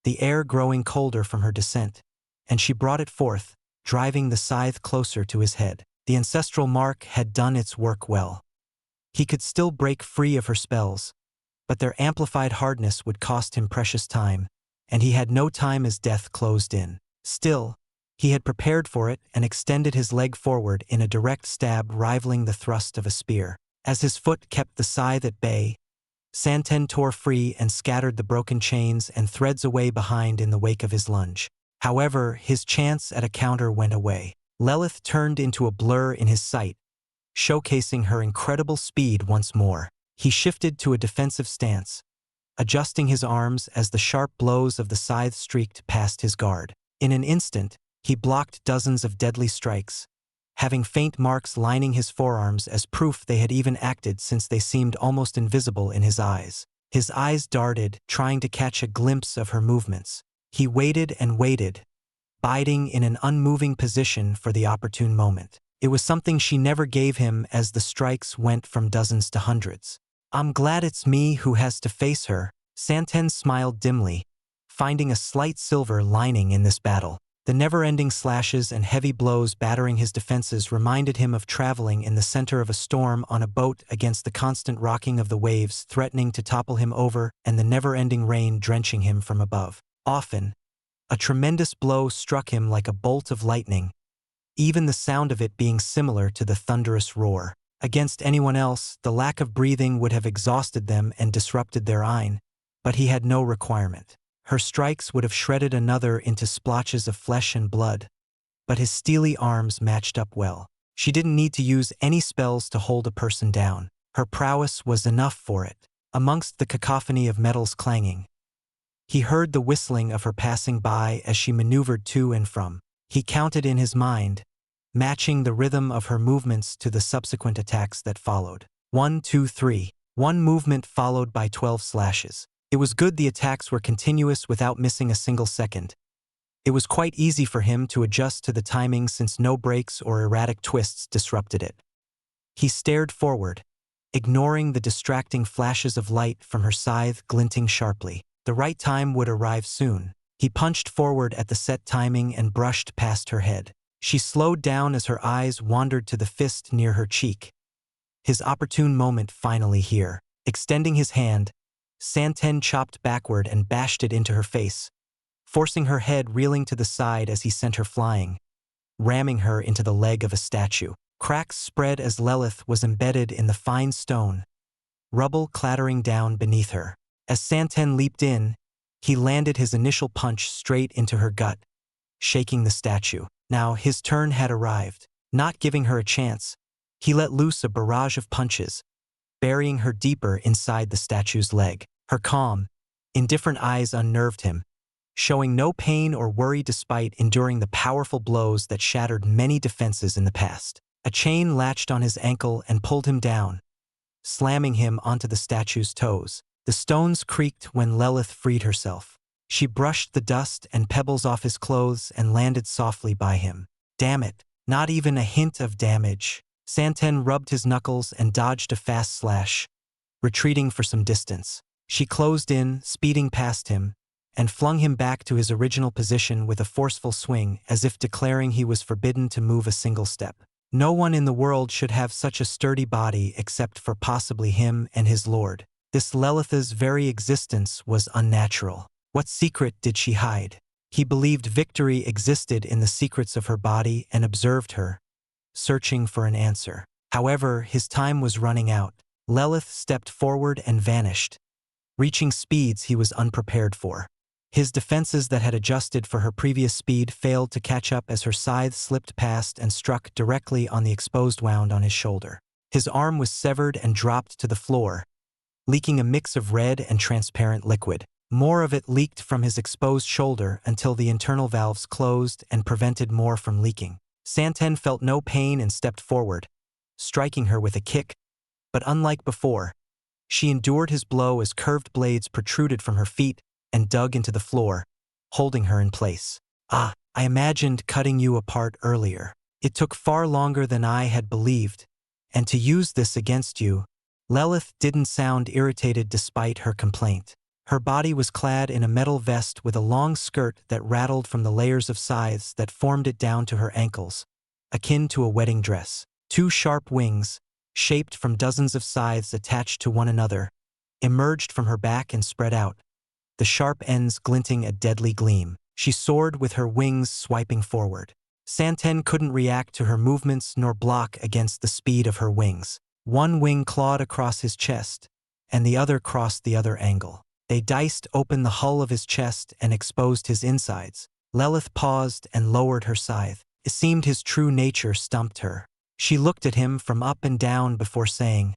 the air growing colder from her descent, and she brought it forth, driving the scythe closer to his head. The ancestral mark had done its work well. He could still break free of her spells, but their amplified hardness would cost him precious time, and he had no time as death closed in. Still, he had prepared for it and extended his leg forward in a direct stab rivaling the thrust of a spear. As his foot kept the scythe at bay, Santen tore free and scattered the broken chains and threads away behind in the wake of his lunge. However, his chance at a counter went away. Leith turned into a blur in his sight, showcasing her incredible speed once more. He shifted to a defensive stance, adjusting his arms as the sharp blows of the scythe streaked past his guard. In an instant, he blocked dozens of deadly strikes, having faint marks lining his forearms as proof they had even acted since they seemed almost invisible in his eyes. His eyes darted, trying to catch a glimpse of her movements. He waited and waited, biding in an unmoving position for the opportune moment. It was something she never gave him as the strikes went from dozens to hundreds. "I'm glad it's me who has to face her," Santen smiled dimly, finding a slight silver lining in this battle. The never-ending slashes and heavy blows battering his defenses reminded him of traveling in the center of a storm on a boat against the constant rocking of the waves threatening to topple him over and the never-ending rain drenching him from above. Often, a tremendous blow struck him like a bolt of lightning, even the sound of it being similar to the thunderous roar. Against anyone else, the lack of breathing would have exhausted them and disrupted their ein, but he had no requirement. Her strikes would have shredded another into splotches of flesh and blood, but his steely arms matched up well. She didn't need to use any spells to hold a person down. Her prowess was enough for it. Amongst the cacophony of metals clanging, he heard the whistling of her passing by as she maneuvered to and from. He counted in his mind, matching the rhythm of her movements to the subsequent attacks that followed. 1, 2, 3. One movement followed by 12 slashes. It was good the attacks were continuous without missing a single second. It was quite easy for him to adjust to the timing since no breaks or erratic twists disrupted it. He stared forward, ignoring the distracting flashes of light from her scythe glinting sharply. The right time would arrive soon. He punched forward at the set timing and brushed past her head. She slowed down as her eyes wandered to the fist near her cheek. His opportune moment finally here. Extending his hand, Santen chopped backward and bashed it into her face, forcing her head reeling to the side as he sent her flying, ramming her into the leg of a statue. Cracks spread as Leith was embedded in the fine stone, rubble clattering down beneath her. As Santen leaped in, he landed his initial punch straight into her gut, shaking the statue. Now his turn had arrived. Not giving her a chance, he let loose a barrage of punches, burying her deeper inside the statue's leg. Her calm, indifferent eyes unnerved him, showing no pain or worry despite enduring the powerful blows that shattered many defenses in the past. A chain latched on his ankle and pulled him down, slamming him onto the statue's toes. The stones creaked when Leith freed herself. She brushed the dust and pebbles off his clothes and landed softly by him. Damn it, not even a hint of damage. Santen rubbed his knuckles and dodged a fast slash, retreating for some distance. She closed in, speeding past him, and flung him back to his original position with a forceful swing, as if declaring he was forbidden to move a single step. No one in the world should have such a sturdy body except for possibly him and his lord. This Leith's very existence was unnatural. What secret did she hide? He believed victory existed in the secrets of her body and observed her, searching for an answer. However, his time was running out. Leith stepped forward and vanished, reaching speeds he was unprepared for. His defenses that had adjusted for her previous speed failed to catch up as her scythe slipped past and struck directly on the exposed wound on his shoulder. His arm was severed and dropped to the floor, leaking a mix of red and transparent liquid. More of it leaked from his exposed shoulder until the internal valves closed and prevented more from leaking. Santen felt no pain and stepped forward, striking her with a kick, but unlike before, she endured his blow as curved blades protruded from her feet and dug into the floor, holding her in place. "Ah, I imagined cutting you apart earlier. It took far longer than I had believed, and to use this against you." Leith didn't sound irritated despite her complaint. Her body was clad in a metal vest with a long skirt that rattled from the layers of scythes that formed it down to her ankles, akin to a wedding dress. Two sharp wings, shaped from dozens of scythes attached to one another, emerged from her back and spread out, the sharp ends glinting a deadly gleam. She soared with her wings swiping forward. Santen couldn't react to her movements nor block against the speed of her wings. One wing clawed across his chest, and the other crossed the other angle. They diced open the hull of his chest and exposed his insides. Leith paused and lowered her scythe. It seemed his true nature stumped her. She looked at him from up and down before saying,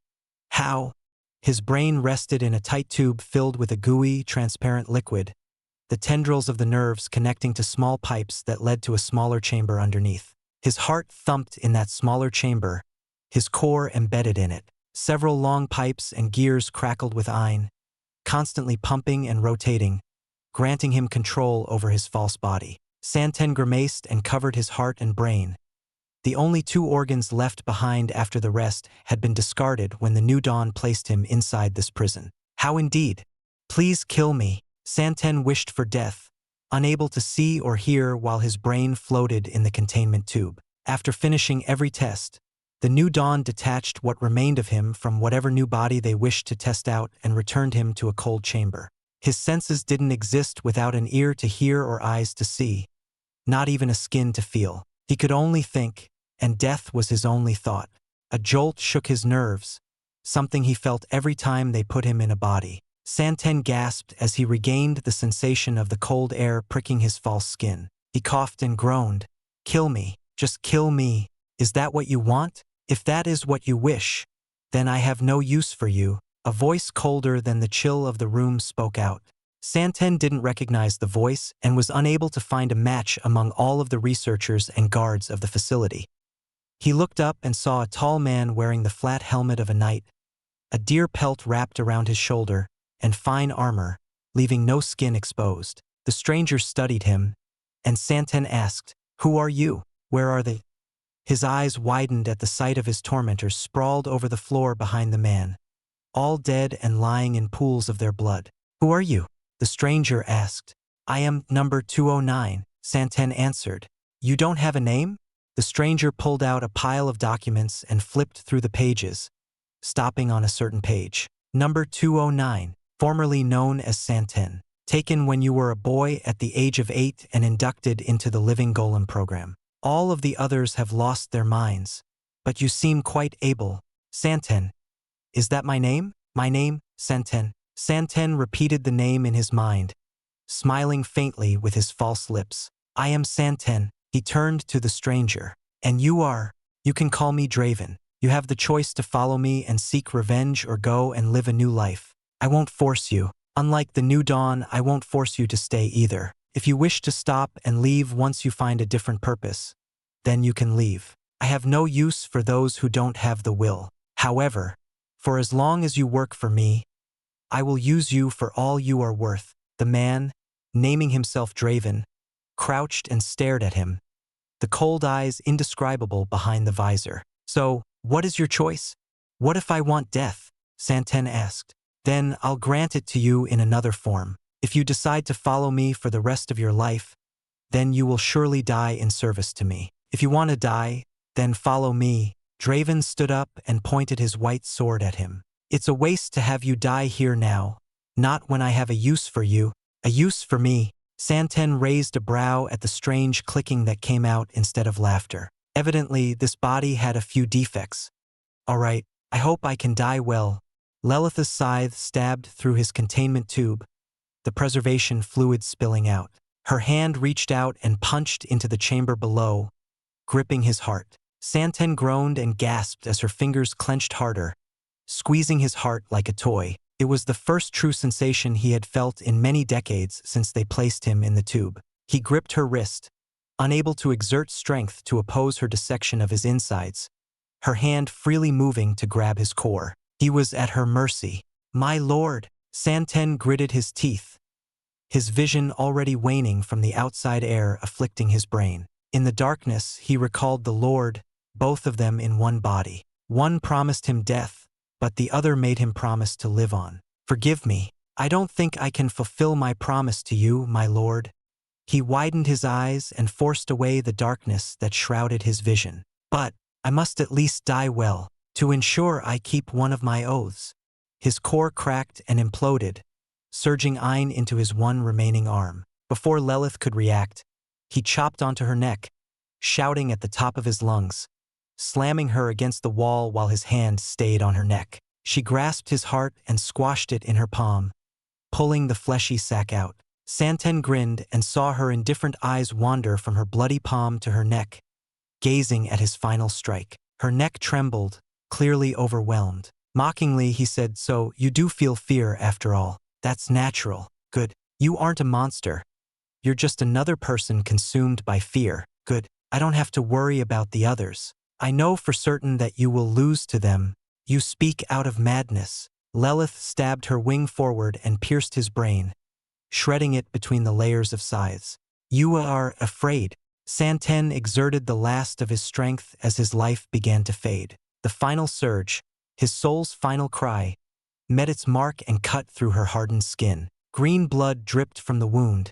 "How?" His brain rested in a tight tube filled with a gooey, transparent liquid, the tendrils of the nerves connecting to small pipes that led to a smaller chamber underneath. His heart thumped in that smaller chamber, his core embedded in it. Several long pipes and gears crackled with iron, constantly pumping and rotating, granting him control over his false body. Santen grimaced and covered his heart and brain. The only two organs left behind after the rest had been discarded when the new dawn placed him inside this prison. How indeed? "Please kill me." Santen wished for death, unable to see or hear while his brain floated in the containment tube. After finishing every test, the new dawn detached what remained of him from whatever new body they wished to test out and returned him to a cold chamber. His senses didn't exist without an ear to hear or eyes to see, not even a skin to feel. He could only think, and death was his only thought. A jolt shook his nerves, something he felt every time they put him in a body. Santen gasped as he regained the sensation of the cold air pricking his false skin. He coughed and groaned. "Kill me, just kill me. Is that what you want? If that is what you wish, then I have no use for you." A voice colder than the chill of the room spoke out. Santen didn't recognize the voice and was unable to find a match among all of the researchers and guards of the facility. He looked up and saw a tall man wearing the flat helmet of a knight, a deer pelt wrapped around his shoulder, and fine armor, leaving no skin exposed. The stranger studied him, and Santen asked, "Who are you? Where are they?" His eyes widened at the sight of his tormentors sprawled over the floor behind the man, all dead and lying in pools of their blood. "Who are you?" the stranger asked. "I am number 209, Santen answered. "You don't have a name?" The stranger pulled out a pile of documents and flipped through the pages, stopping on a certain page. "Number 209, formerly known as Santen, taken when you were a boy at the age of 8 and inducted into the Living Golem program. All of the others have lost their minds, but you seem quite able. Santen. Is that my name?" "My name, Santen." Santen repeated the name in his mind, smiling faintly with his false lips. "I am Santen." He turned to the stranger. "And you are?" "You can call me Draven. You have the choice to follow me and seek revenge or go and live a new life. I won't force you. Unlike the New Dawn, I won't force you to stay either. If you wish to stop and leave once you find a different purpose, then you can leave. I have no use for those who don't have the will. However, for as long as you work for me, I will use you for all you are worth." The man, naming himself Draven, crouched and stared at him, the cold eyes indescribable behind the visor. "So, what is your choice?" "What if I want death?" Santen asked. "Then I'll grant it to you in another form. If you decide to follow me for the rest of your life, then you will surely die in service to me. If you want to die, then follow me." Draven stood up and pointed his white sword at him. "It's a waste to have you die here now, not when I have a use for you." "A use for me?" Santen raised a brow at the strange clicking that came out instead of laughter. Evidently, this body had a few defects. "All right, I hope I can die well, Lelith's scythe stabbed through his containment tube, the preservation fluid spilling out. Her hand reached out and punched into the chamber below, gripping his heart. Santen groaned and gasped as her fingers clenched harder, squeezing his heart like a toy. It was the first true sensation he had felt in many decades since they placed him in the tube. He gripped her wrist, unable to exert strength to oppose her dissection of his insides, her hand freely moving to grab his core. He was at her mercy. "My lord!" Santen gritted his teeth, his vision already waning from the outside air afflicting his brain. In the darkness, he recalled the Lord, both of them in one body. One promised him death, but the other made him promise to live on. "Forgive me. I don't think I can fulfill my promise to you, my lord." He widened his eyes and forced away the darkness that shrouded his vision. "But I must at least die well, to ensure I keep one of my oaths." His core cracked and imploded, surging iron into his one remaining arm. Before Leith could react, he chopped onto her neck, shouting at the top of his lungs, slamming her against the wall while his hand stayed on her neck. She grasped his heart and squashed it in her palm, pulling the fleshy sack out. Santen grinned and saw her indifferent eyes wander from her bloody palm to her neck, gazing at his final strike. Her neck trembled, clearly overwhelmed. Mockingly, he said, "So, you do feel fear after all. That's natural. Good. You aren't a monster. You're just another person consumed by fear. Good. I don't have to worry about the others. I know for certain that you will lose to them. You speak out of madness." Leith stabbed her wing forward and pierced his brain, shredding it between the layers of scythes. "You are afraid." Santen exerted the last of his strength as his life began to fade. The final surge, his soul's final cry, met its mark and cut through her hardened skin. Green blood dripped from the wound,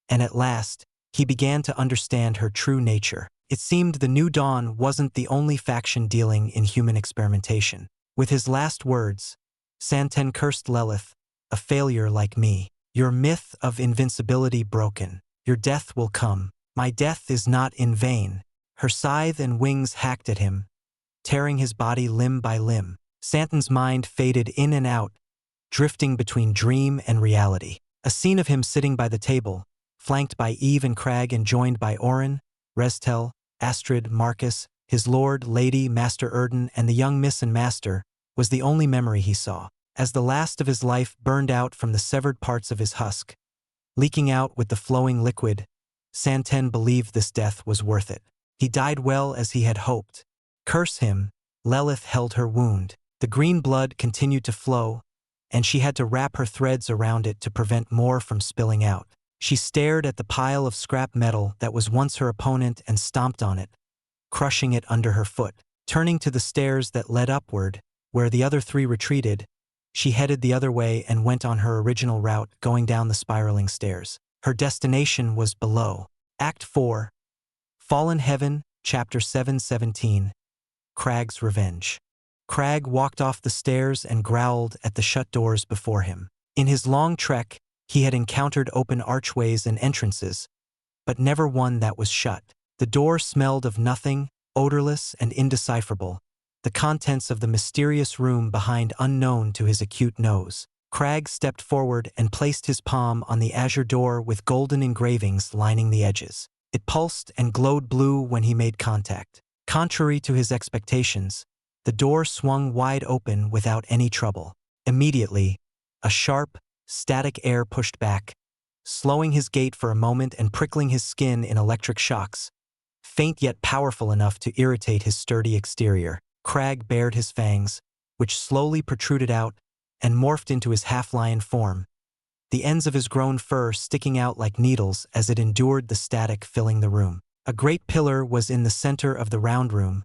and at last, he began to understand her true nature. It seemed the New Dawn wasn't the only faction dealing in human experimentation. With his last words, Santen cursed Leith, "A failure like me. Your myth of invincibility broken. Your death will come. My death is not in vain." Her scythe and wings hacked at him, tearing his body limb by limb. Santen's mind faded in and out, drifting between dream and reality. A scene of him sitting by the table, flanked by Eve and Crag and joined by Orin, Restel, Astrid, Marcus, his lord, lady, Master Erden, and the young miss and master, was the only memory he saw. As the last of his life burned out from the severed parts of his husk, leaking out with the flowing liquid, Santen believed this death was worth it. He died well as he had hoped. Curse him, Leith held her wound. The green blood continued to flow, and she had to wrap her threads around it to prevent more from spilling out. She stared at the pile of scrap metal that was once her opponent and stomped on it, crushing it under her foot. Turning to the stairs that led upward, where the other three retreated, she headed the other way and went on her original route, going down the spiraling stairs. Her destination was below. Act 4, Fallen Heaven, Chapter 7:17, Crag's Revenge. Crag walked off the stairs and growled at the shut doors before him. In his long trek, he had encountered open archways and entrances, but never one that was shut. The door smelled of nothing, odorless and indecipherable, the contents of the mysterious room behind unknown to his acute nose. Crag stepped forward and placed his palm on the azure door with golden engravings lining the edges. It pulsed and glowed blue when he made contact. Contrary to his expectations, the door swung wide open without any trouble. Immediately, a sharp, static air pushed back, slowing his gait for a moment and prickling his skin in electric shocks, faint yet powerful enough to irritate his sturdy exterior. Crag bared his fangs, which slowly protruded out and morphed into his half-lion form, the ends of his grown fur sticking out like needles as it endured the static filling the room. A great pillar was in the center of the round room,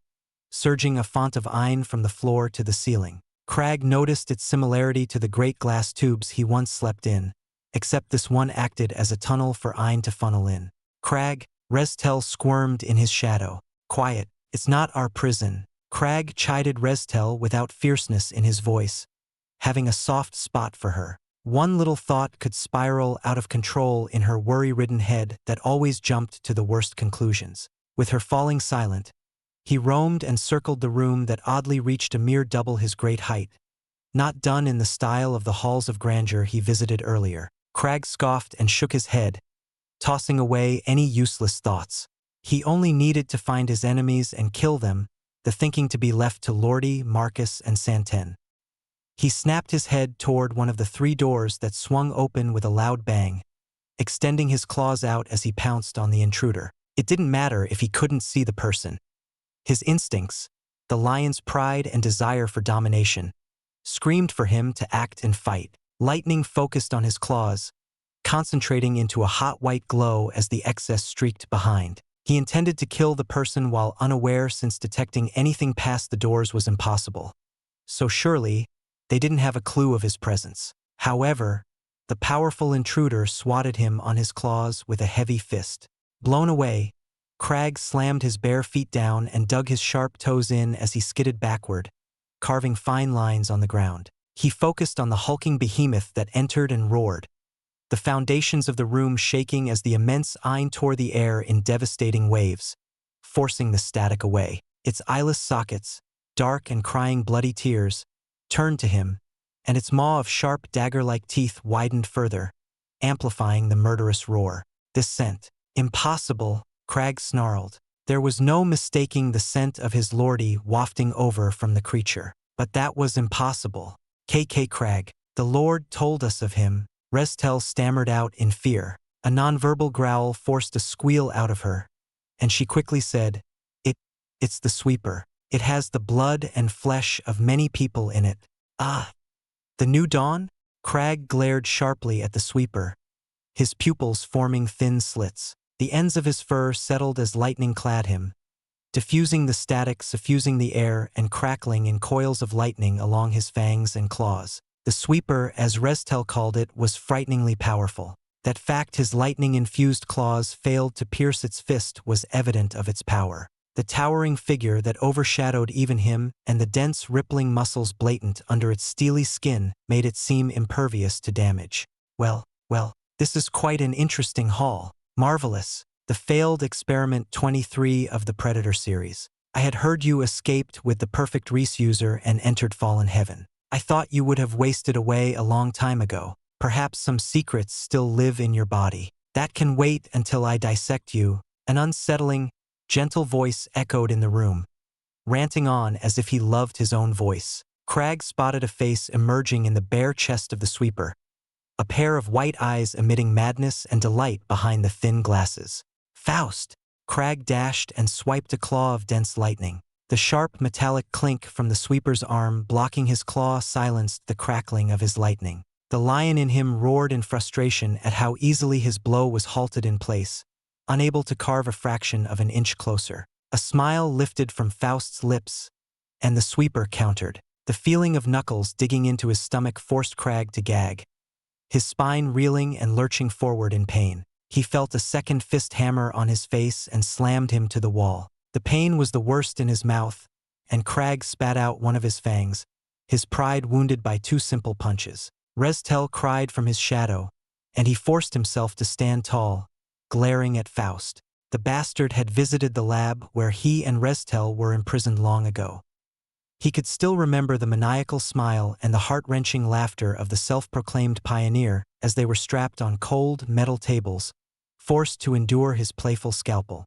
surging a font of iron from the floor to the ceiling. Crag noticed its similarity to the great glass tubes he once slept in, except this one acted as a tunnel for iron to funnel in. "Crag," Restel squirmed in his shadow. "Quiet, it's not our prison." Crag chided Restel without fierceness in his voice, having a soft spot for her. One little thought could spiral out of control in her worry-ridden head that always jumped to the worst conclusions. With her falling silent, he roamed and circled the room that oddly reached a mere double his great height, not done in the style of the halls of grandeur he visited earlier. Crag scoffed and shook his head, tossing away any useless thoughts. He only needed to find his enemies and kill them, the thinking to be left to Lordy, Marcus, and Santen. He snapped his head toward one of the 3 doors that swung open with a loud bang, extending his claws out as he pounced on the intruder. It didn't matter if he couldn't see the person. His instincts, the lion's pride and desire for domination, screamed for him to act and fight. Lightning focused on his claws, concentrating into a hot white glow as the excess streaked behind. He intended to kill the person while unaware, since detecting anything past the doors was impossible. So surely, they didn't have a clue of his presence. However, the powerful intruder swatted him on his claws with a heavy fist. Blown away, Crag slammed his bare feet down and dug his sharp toes in as he skidded backward, carving fine lines on the ground. He focused on the hulking behemoth that entered and roared, the foundations of the room shaking as the immense eye tore the air in devastating waves, forcing the static away. Its eyeless sockets, dark and crying bloody tears, turned to him, and its maw of sharp dagger-like teeth widened further, amplifying the murderous roar. This scent. Impossible, Crag snarled. There was no mistaking the scent of his lordy wafting over from the creature. But that was impossible. KK Crag, the Lord told us of him, Restel stammered out in fear. A nonverbal growl forced a squeal out of her, and she quickly said, It's the sweeper. It has the blood and flesh of many people in it. Ah! The new dawn? Crag glared sharply at the sweeper, his pupils forming thin slits. The ends of his fur settled as lightning clad him, diffusing the static, suffusing the air, and crackling in coils of lightning along his fangs and claws. The sweeper, as Restel called it, was frighteningly powerful. That fact his lightning-infused claws failed to pierce its fist was evident of its power. The towering figure that overshadowed even him, and the dense rippling muscles blatant under its steely skin, made it seem impervious to damage. Well, this is quite an interesting haul. Marvelous. The failed experiment 23 of the Predator series. I had heard you escaped with the perfect Reese user and entered fallen heaven. I thought you would have wasted away a long time ago. Perhaps some secrets still live in your body. That can wait until I dissect you. An unsettling, gentle voice echoed in the room, ranting on as if he loved his own voice. Crag spotted a face emerging in the bare chest of the sweeper, a pair of white eyes emitting madness and delight behind the thin glasses. Faust! Crag dashed and swiped a claw of dense lightning. The sharp metallic clink from the sweeper's arm blocking his claw silenced the crackling of his lightning. The lion in him roared in frustration at how easily his blow was halted in place, unable to carve a fraction of an inch closer. A smile lifted from Faust's lips, and the sweeper countered. The feeling of knuckles digging into his stomach forced Crag to gag, his spine reeling and lurching forward in pain. He felt a second fist hammer on his face and slammed him to the wall. The pain was the worst in his mouth, and Crag spat out one of his fangs, his pride wounded by 2 simple punches. Restel cried from his shadow, and he forced himself to stand tall, glaring at Faust. The bastard had visited the lab where he and Restel were imprisoned long ago. He could still remember the maniacal smile and the heart-wrenching laughter of the self-proclaimed pioneer as they were strapped on cold metal tables, forced to endure his playful scalpel.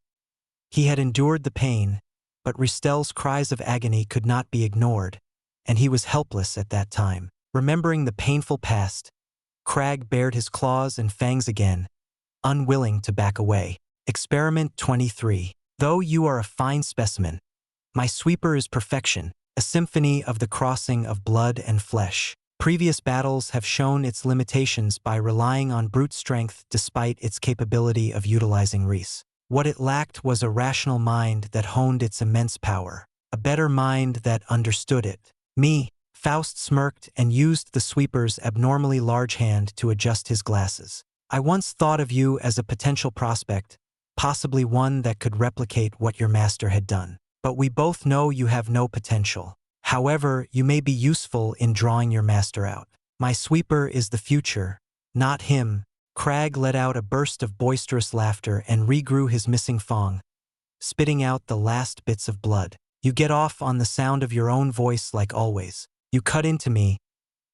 He had endured the pain, but Restel's cries of agony could not be ignored, and he was helpless at that time. Remembering the painful past, Crag bared his claws and fangs again, unwilling to back away. Experiment 23. Though you are a fine specimen, my sweeper is perfection, a symphony of the crossing of blood and flesh. Previous battles have shown its limitations by relying on brute strength despite its capability of utilizing Reese. What it lacked was a rational mind that honed its immense power, a better mind that understood it. Me, Faust smirked and used the sweeper's abnormally large hand to adjust his glasses. I once thought of you as a potential prospect, possibly one that could replicate what your master had done. But we both know you have no potential. However, you may be useful in drawing your master out. My sweeper is the future, not him. Crag let out a burst of boisterous laughter and regrew his missing fang, spitting out the last bits of blood. You get off on the sound of your own voice like always. You cut into me,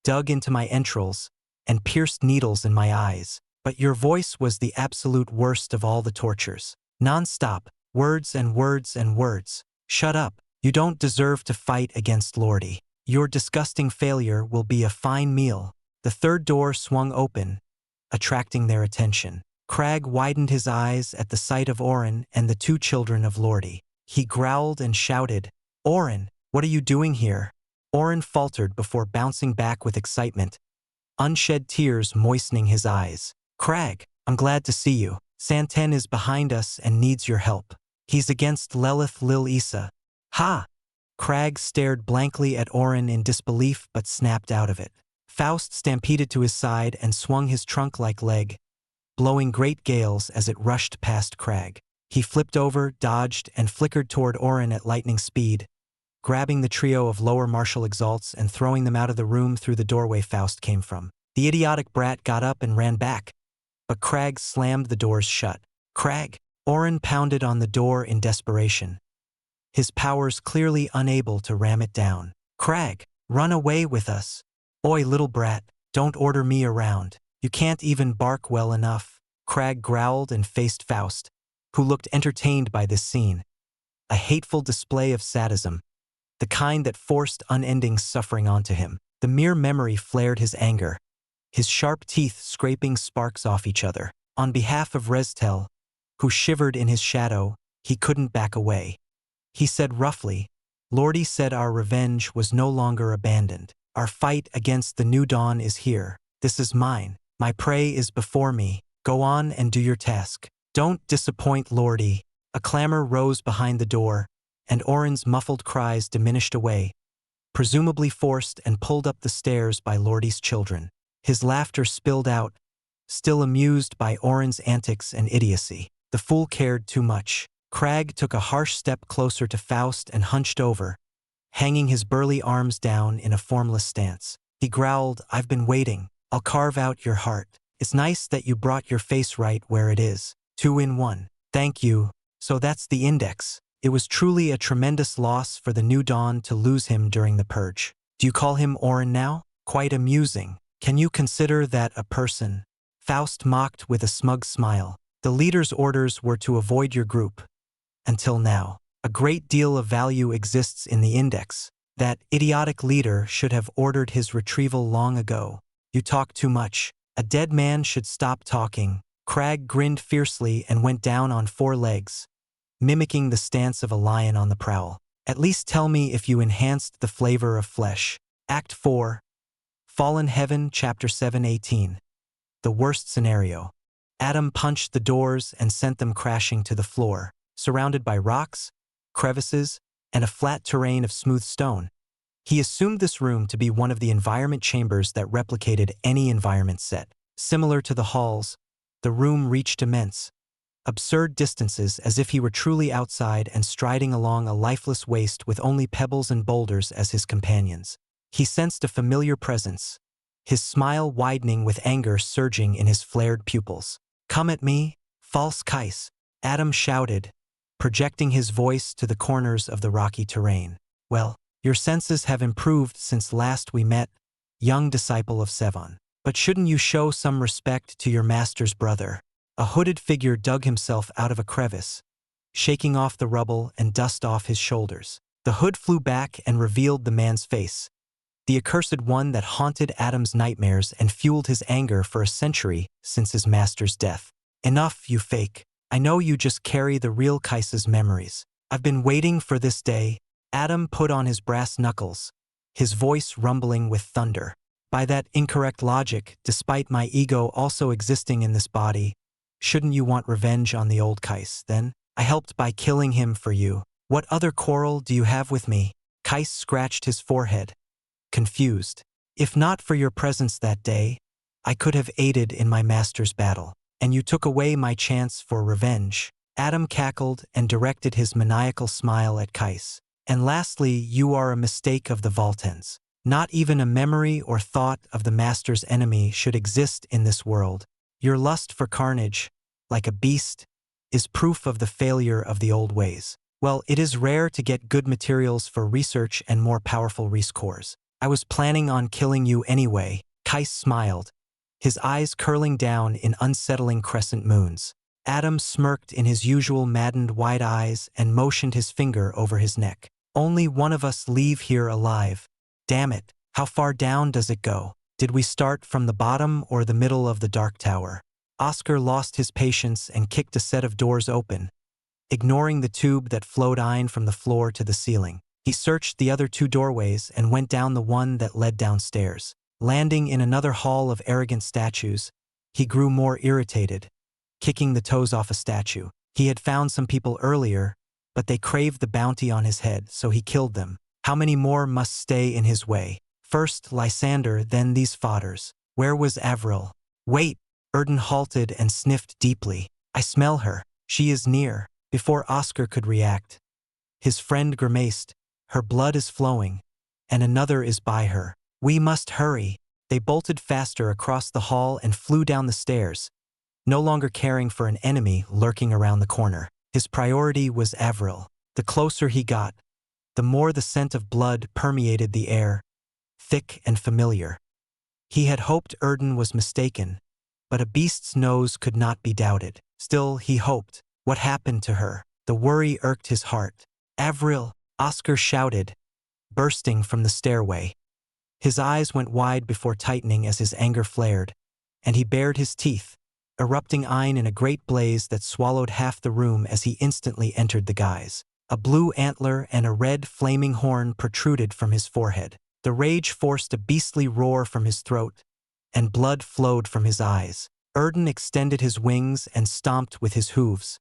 dug into my entrails and pierced needles in my eyes. But your voice was the absolute worst of all the tortures. Non-stop, words and words and words. Shut up. You don't deserve to fight against Lordy. Your disgusting failure will be a fine meal. The third door swung open, attracting their attention. Crag widened his eyes at the sight of Orin and the two children of Lordy. He growled and shouted, "Orin, what are you doing here?" Orin faltered before bouncing back with excitement, unshed tears moistening his eyes. "Crag, I'm glad to see you. Santen is behind us and needs your help. He's against Leith Lil Isa." "Ha!" Crag stared blankly at Orin in disbelief but snapped out of it. Faust stampeded to his side and swung his trunk-like leg, blowing great gales as it rushed past Crag. He flipped over, dodged, and flickered toward Orin at lightning speed, grabbing the trio of lower martial exalts and throwing them out of the room through the doorway Faust came from. The idiotic brat got up and ran back, but Crag slammed the doors shut. "Crag!" Orin pounded on the door in desperation, his powers clearly unable to ram it down. "Crag, run away with us." "Oi, little brat, don't order me around. You can't even bark well enough." Crag growled and faced Faust, who looked entertained by this scene. A hateful display of sadism, the kind that forced unending suffering onto him. The mere memory flared his anger, his sharp teeth scraping sparks off each other. On behalf of Restel, who shivered in his shadow, he couldn't back away. He said roughly, "Lordy said our revenge was no longer abandoned. Our fight against the new dawn is here. This is mine. My prey is before me. Go on and do your task. Don't disappoint Lordy." A clamor rose behind the door, and Orin's muffled cries diminished away, presumably forced and pulled up the stairs by Lordy's children. His laughter spilled out, still amused by Orin's antics and idiocy. The fool cared too much. Crag took a harsh step closer to Faust and hunched over, hanging his burly arms down in a formless stance. He growled, "I've been waiting. I'll carve out your heart. It's nice that you brought your face right where it is. 2 in 1. Thank you. So that's the index." It was truly a tremendous loss for the New Dawn to lose him during the purge. "Do you call him Orin now? Quite amusing. Can you consider that a person?" Faust mocked with a smug smile. "The leader's orders were to avoid your group. Until now. A great deal of value exists in the index. That idiotic leader should have ordered his retrieval long ago. You talk too much. A dead man should stop talking." Crag grinned fiercely and went down on 4 legs, mimicking the stance of a lion on the prowl. "At least tell me if you enhanced the flavor of flesh." Act 4. Fallen Heaven, Chapter 7:18. The worst scenario. Adam punched the doors and sent them crashing to the floor, surrounded by rocks, crevices, and a flat terrain of smooth stone. He assumed this room to be one of the environment chambers that replicated any environment set. Similar to the halls, the room reached immense, absurd distances as if he were truly outside and striding along a lifeless waste with only pebbles and boulders as his companions. He sensed a familiar presence, his smile widening with anger surging in his flared pupils. "Come at me, false Kais," Adam shouted, projecting his voice to the corners of the rocky terrain. "Well, your senses have improved since last we met, young disciple of Sevon. But shouldn't you show some respect to your master's brother?" A hooded figure dug himself out of a crevice, shaking off the rubble and dust off his shoulders. The hood flew back and revealed the man's face, the accursed one that haunted Adam's nightmares and fueled his anger for a century since his master's death. "Enough, you fake. I know you just carry the real Kais's memories. I've been waiting for this day." Adam put on his brass knuckles, his voice rumbling with thunder. "By that incorrect logic, despite my ego also existing in this body, shouldn't you want revenge on the old Kais, then? I helped by killing him for you. What other quarrel do you have with me?" Kais scratched his forehead, confused. "If not for your presence that day, I could have aided in my master's battle, and you took away my chance for revenge." Adam cackled and directed his maniacal smile at Kais. "And lastly, you are a mistake of the Voltens. Not even a memory or thought of the master's enemy should exist in this world. Your lust for carnage, like a beast, is proof of the failure of the old ways. Well, it is rare to get good materials for research and more powerful rescores. I was planning on killing you anyway. Kais smiled, his eyes curling down in unsettling crescent moons. Adam smirked in his usual maddened wide eyes and motioned his finger over his neck. Only one of us leave here alive. Damn it, how far down does it go? Did we start from the bottom or the middle of the dark tower? Oscar lost his patience and kicked a set of doors open, ignoring the tube that flowed iron from the floor to the ceiling. He searched the other two doorways and went down the one that led downstairs. Landing in another hall of arrogant statues, he grew more irritated, kicking the toes off a statue. He had found some people earlier, but they craved the bounty on his head, so he killed them. How many more must stay in his way? First Lysander, then these fodders. Where was Avril? Wait! Orin halted and sniffed deeply. I smell her. She is near. Before Oscar could react, his friend grimaced. Her blood is flowing, and another is by her. We must hurry. They bolted faster across the hall and flew down the stairs, no longer caring for an enemy lurking around the corner. His priority was Avril. The closer he got, the more the scent of blood permeated the air, thick and familiar. He had hoped Orin was mistaken, but a beast's nose could not be doubted. Still, he hoped. What happened to her? The worry irked his heart. Avril! Oscar shouted, bursting from the stairway. His eyes went wide before tightening as his anger flared, and he bared his teeth, erupting iron in a great blaze that swallowed half the room as he instantly entered the guise. A blue antler and a red flaming horn protruded from his forehead. The rage forced a beastly roar from his throat, and blood flowed from his eyes. Orin extended his wings and stomped with his hooves,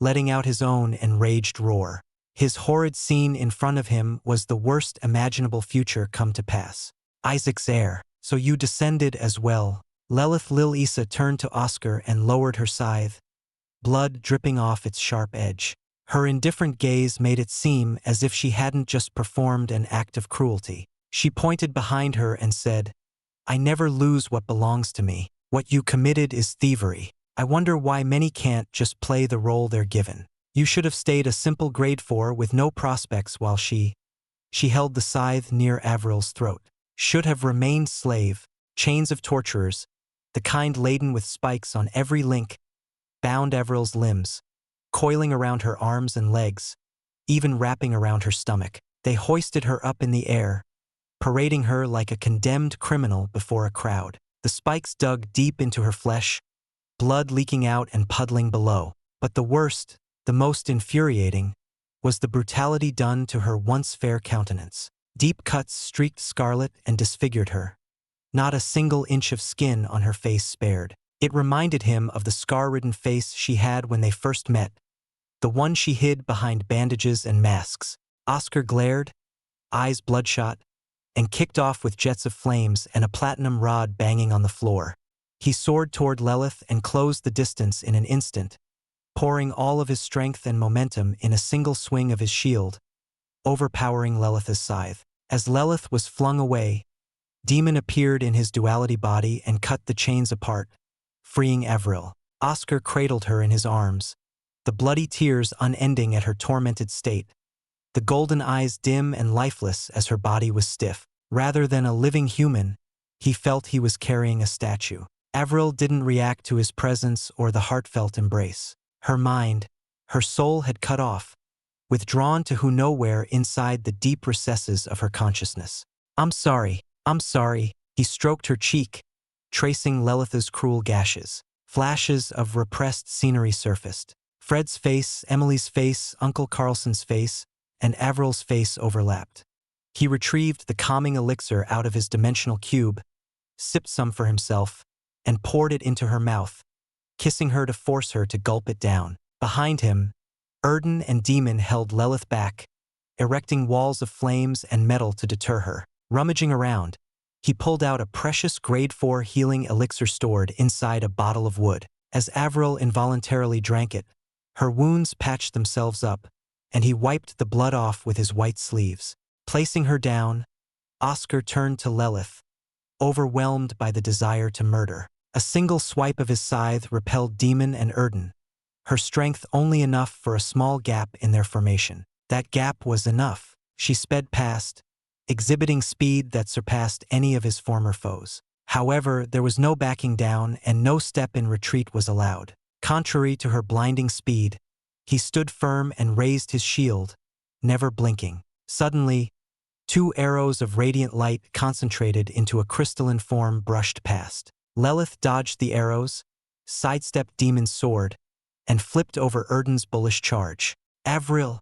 letting out his own enraged roar. His horrid scene in front of him was the worst imaginable future come to pass. Isaac's heir. So you descended as well. Lelith Lil-Isa turned to Oscar and lowered her scythe, blood dripping off its sharp edge. Her indifferent gaze made it seem as if she hadn't just performed an act of cruelty. She pointed behind her and said, I never lose what belongs to me. What you committed is thievery. I wonder why many can't just play the role they're given. You should have stayed a simple grade 4 with no prospects while she held the scythe near Avril's throat. Should have remained slave, chains of torturers, the kind laden with spikes on every link, bound Avril's limbs, coiling around her arms and legs, even wrapping around her stomach. They hoisted her up in the air, parading her like a condemned criminal before a crowd. The spikes dug deep into her flesh, blood leaking out and puddling below. But the worst, the most infuriating, was the brutality done to her once fair countenance. Deep cuts streaked scarlet and disfigured her. Not a single inch of skin on her face spared. It reminded him of the scar-ridden face she had when they first met, the one she hid behind bandages and masks. Oscar glared, eyes bloodshot, and kicked off with jets of flames and a platinum rod banging on the floor. He soared toward Lelith and closed the distance in an instant, pouring all of his strength and momentum in a single swing of his shield, overpowering Lelith's scythe. As Lelith was flung away, Demon appeared in his duality body and cut the chains apart, freeing Avril. Oscar cradled her in his arms, the bloody tears unending at her tormented state, the golden eyes dim and lifeless as her body was stiff. Rather than a living human, he felt he was carrying a statue. Avril didn't react to his presence or the heartfelt embrace. Her mind, her soul had cut off, withdrawn to who nowhere inside the deep recesses of her consciousness. I'm sorry, he stroked her cheek, tracing Lelith's cruel gashes. Flashes of repressed scenery surfaced. Fred's face, Emily's face, Uncle Carlson's face, and Avril's face overlapped. He retrieved the calming elixir out of his dimensional cube, sipped some for himself, and poured it into her mouth, kissing her to force her to gulp it down. Behind him, Orin and Demon held Lelith back, erecting walls of flames and metal to deter her. Rummaging around, he pulled out a precious grade 4 healing elixir stored inside a bottle of wood. As Avril involuntarily drank it, her wounds patched themselves up, and he wiped the blood off with his white sleeves. Placing her down, Oscar turned to Lelith, overwhelmed by the desire to murder. A single swipe of his scythe repelled Demon and Orin, her strength only enough for a small gap in their formation. That gap was enough. She sped past, exhibiting speed that surpassed any of his former foes. However, there was no backing down and no step in retreat was allowed. Contrary to her blinding speed, he stood firm and raised his shield, never blinking. Suddenly, 2 arrows of radiant light concentrated into a crystalline form brushed past. Leith dodged the arrows, sidestepped Demon's sword, and flipped over Erden's bullish charge. Avril!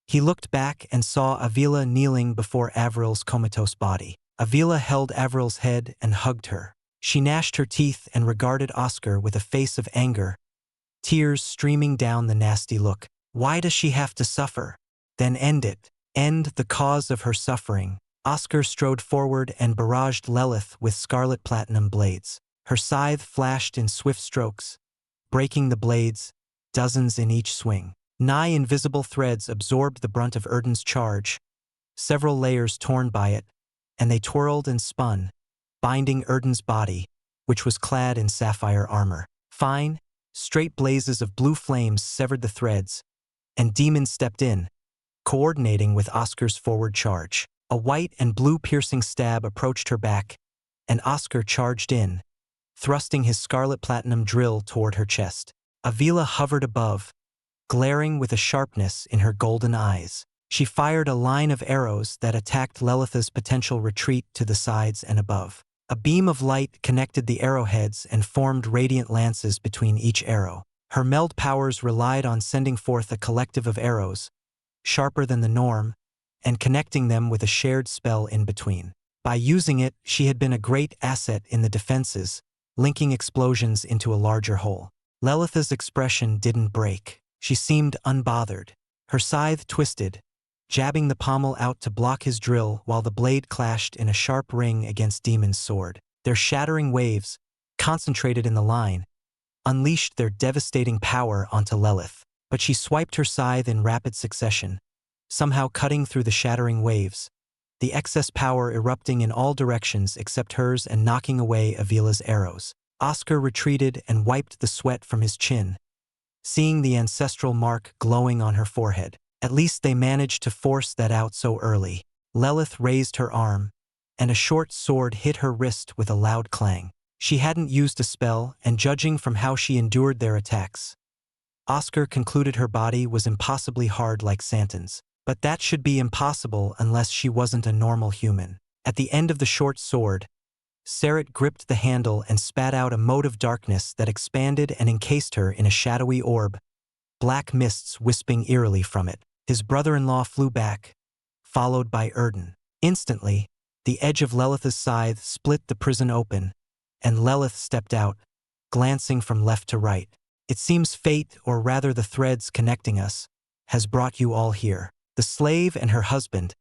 He looked back and saw Avila kneeling before Avril's comatose body. Avila held Avril's head and hugged her. She gnashed her teeth and regarded Oscar with a face of anger, tears streaming down the nasty look. Why does she have to suffer? Then end it. End the cause of her suffering. Oscar strode forward and barraged Leith with scarlet platinum blades. Her scythe flashed in swift strokes, breaking the blades, dozens in each swing. Nigh invisible threads absorbed the brunt of Erden's charge, several layers torn by it, and they twirled and spun, binding Erden's body, which was clad in sapphire armor. Fine, straight blazes of blue flames severed the threads, and Demon stepped in, coordinating with Oscar's forward charge. A white and blue piercing stab approached her back, and Oscar charged in, thrusting his scarlet platinum drill toward her chest. Avila hovered above, glaring with a sharpness in her golden eyes. She fired a line of arrows that attacked Lelith's potential retreat to the sides and above. A beam of light connected the arrowheads and formed radiant lances between each arrow. Her meld powers relied on sending forth a collective of arrows, sharper than the norm, and connecting them with a shared spell in between. By using it, she had been a great asset in the defenses, linking explosions into a larger whole. Lelith's expression didn't break. She seemed unbothered. Her scythe twisted, jabbing the pommel out to block his drill while the blade clashed in a sharp ring against Demon's sword. Their shattering waves, concentrated in the line, unleashed their devastating power onto Leith. But she swiped her scythe in rapid succession, somehow cutting through the shattering waves, the excess power erupting in all directions except hers and knocking away Avila's arrows. Oscar retreated and wiped the sweat from his chin, seeing the ancestral mark glowing on her forehead. At least they managed to force that out so early. Leith raised her arm, and a short sword hit her wrist with a loud clang. She hadn't used a spell, and judging from how she endured their attacks, Oscar concluded her body was impossibly hard like Santen's. But that should be impossible unless she wasn't a normal human. At the end of the short sword, Serah gripped the handle and spat out a mote of darkness that expanded and encased her in a shadowy orb, black mists wisping eerily from it. His brother-in-law flew back, followed by Erden. Instantly, the edge of Lelith's scythe split the prison open, and Leith stepped out, glancing from left to right. It seems fate, or rather the threads connecting us, has brought you all here. The slave and her husband,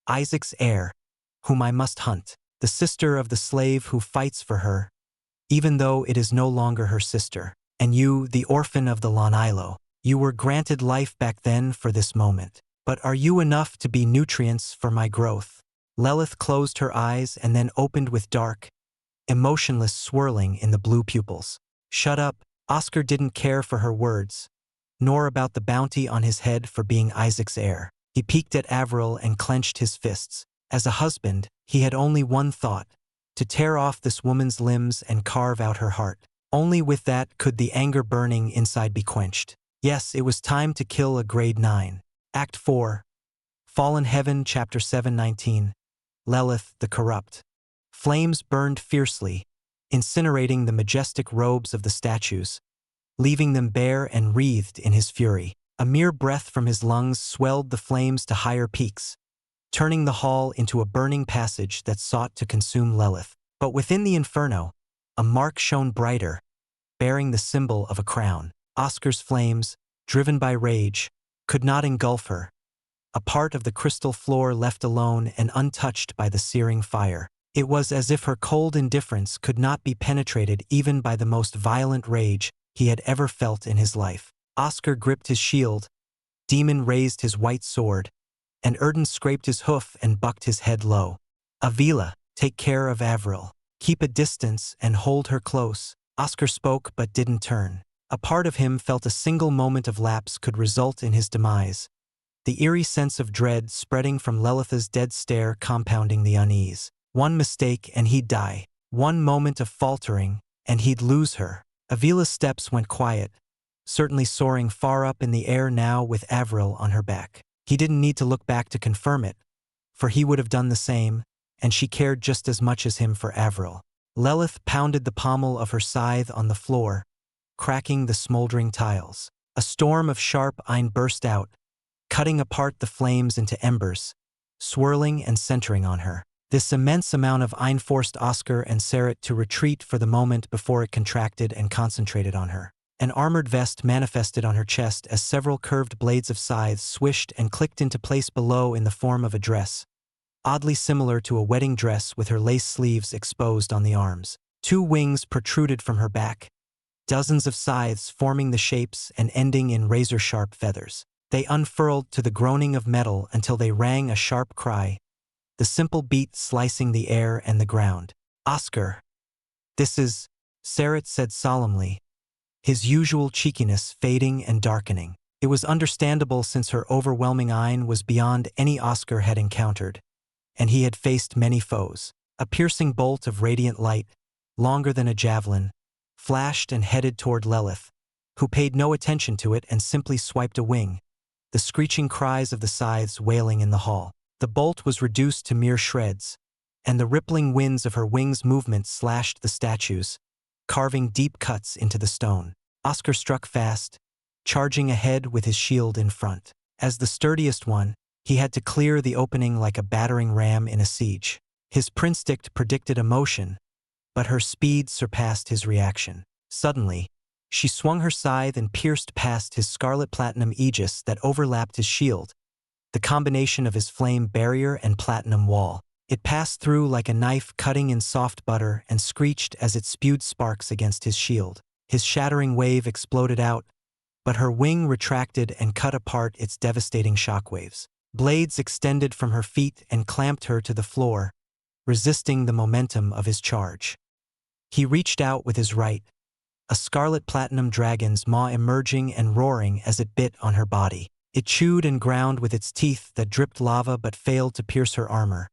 Isaac's heir, whom I must hunt. The sister of the slave who fights for her, even though it is no longer her sister. And you, the orphan of the Lanilo, you were granted life back then for this moment. But are you enough to be nutrients for my growth? Leith closed her eyes and then opened with dark, emotionless swirling in the blue pupils. Shut up. Oscar didn't care for her words, nor about the bounty on his head for being Isaac's heir. He peeked at Avril and clenched his fists. As a husband, he had only one thought: to tear off this woman's limbs and carve out her heart. Only with that could the anger burning inside be quenched. Yes, it was time to kill a grade 9. Act 4. Fallen Heaven, Chapter 7:19. Leith the Corrupt. Flames burned fiercely, incinerating the majestic robes of the statues, leaving them bare and wreathed in his fury. A mere breath from his lungs swelled the flames to higher peaks, turning the hall into a burning passage that sought to consume Leith. But within the inferno, a mark shone brighter, bearing the symbol of a crown. Oscar's flames, driven by rage, could not engulf her, a part of the crystal floor left alone and untouched by the searing fire. It was as if her cold indifference could not be penetrated even by the most violent rage he had ever felt in his life. Oscar gripped his shield, Demon raised his white sword, and Erden scraped his hoof and bucked his head low. Avila, take care of Avril. Keep a distance and hold her close. Oscar spoke but didn't turn. A part of him felt a single moment of lapse could result in his demise, the eerie sense of dread spreading from Lelith's dead stare compounding the unease. One mistake and he'd die. One moment of faltering, and he'd lose her. Avila's steps went quiet, certainly soaring far up in the air now with Avril on her back. He didn't need to look back to confirm it, for he would have done the same, and she cared just as much as him for Avril. Lelith pounded the pommel of her scythe on the floor, cracking the smoldering tiles. A storm of sharp iron burst out, cutting apart the flames into embers, swirling and centering on her. This immense amount of iron forced Oscar and Serah to retreat for the moment before it contracted and concentrated on her. An armored vest manifested on her chest as several curved blades of scythes swished and clicked into place below in the form of a dress, oddly similar to a wedding dress with her lace sleeves exposed on the arms. 2 wings protruded from her back, dozens of scythes forming the shapes and ending in razor-sharp feathers. They unfurled to the groaning of metal until they rang a sharp cry, the simple beat slicing the air and the ground. "Oscar, this is," Serah said solemnly, his usual cheekiness fading and darkening. It was understandable since her overwhelming iron was beyond any Oscar had encountered, and he had faced many foes. A piercing bolt of radiant light, longer than a javelin, flashed and headed toward Lelith, who paid no attention to it and simply swiped a wing, the screeching cries of the scythes wailing in the hall. The bolt was reduced to mere shreds, and the rippling winds of her wings' movement slashed the statues, carving deep cuts into the stone. Oscar struck fast, charging ahead with his shield in front. As the sturdiest one, he had to clear the opening like a battering ram in a siege. His prinstict predicted a motion, but her speed surpassed his reaction. Suddenly, she swung her scythe and pierced past his scarlet platinum aegis that overlapped his shield, the combination of his flame barrier and platinum wall. It passed through like a knife cutting in soft butter and screeched as it spewed sparks against his shield. His shattering wave exploded out, but her wing retracted and cut apart its devastating shockwaves. Blades extended from her feet and clamped her to the floor, resisting the momentum of his charge. He reached out with his right, a scarlet platinum dragon's maw emerging and roaring as it bit on her body. It chewed and ground with its teeth that dripped lava but failed to pierce her armor,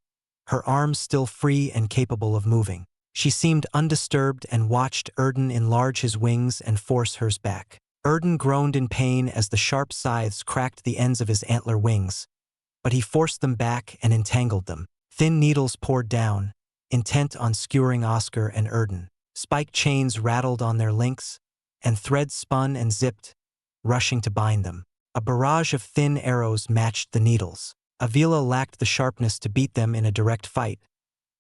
her arms still free and capable of moving. She seemed undisturbed and watched Erden enlarge his wings and force hers back. Erden groaned in pain as the sharp scythes cracked the ends of his antler wings, but he forced them back and entangled them. Thin needles poured down, intent on skewering Oscar and Erden. Spiked chains rattled on their links, and threads spun and zipped, rushing to bind them. A barrage of thin arrows matched the needles. Avila lacked the sharpness to beat them in a direct fight,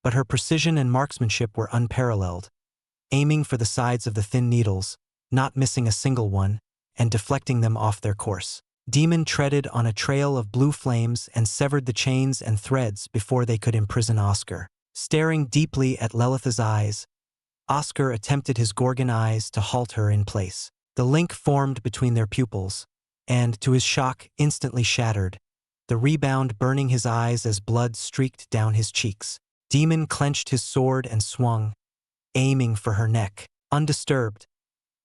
but her precision and marksmanship were unparalleled, aiming for the sides of the thin needles, not missing a single one, and deflecting them off their course. Demon treaded on a trail of blue flames and severed the chains and threads before they could imprison Oscar. Staring deeply at Lelith's eyes, Oscar attempted his Gorgon eyes to halt her in place. The link formed between their pupils, and, to his shock, instantly shattered, the rebound burning his eyes as blood streaked down his cheeks. Demon clenched his sword and swung, aiming for her neck. Undisturbed,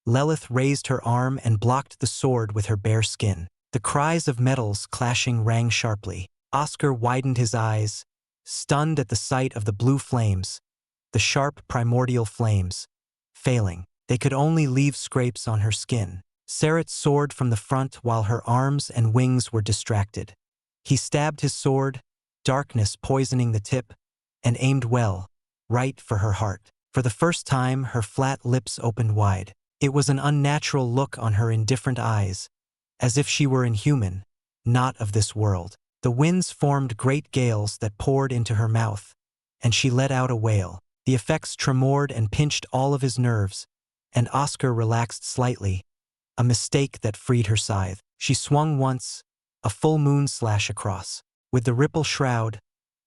Lelith raised her arm and blocked the sword with her bare skin. The cries of metals clashing rang sharply. Oscar widened his eyes, stunned at the sight of the blue flames, the sharp primordial flames, failing. They could only leave scrapes on her skin. Serah soared from the front while her arms and wings were distracted. He stabbed his sword, darkness poisoning the tip, and aimed well, right for her heart. For the first time, her flat lips opened wide. It was an unnatural look on her indifferent eyes, as if she were inhuman, not of this world. The winds formed great gales that poured into her mouth, and she let out a wail. The effects tremored and pinched all of his nerves, and Oscar relaxed slightly, a mistake that freed her scythe. She swung once, a full moon slash across. With the ripple shroud,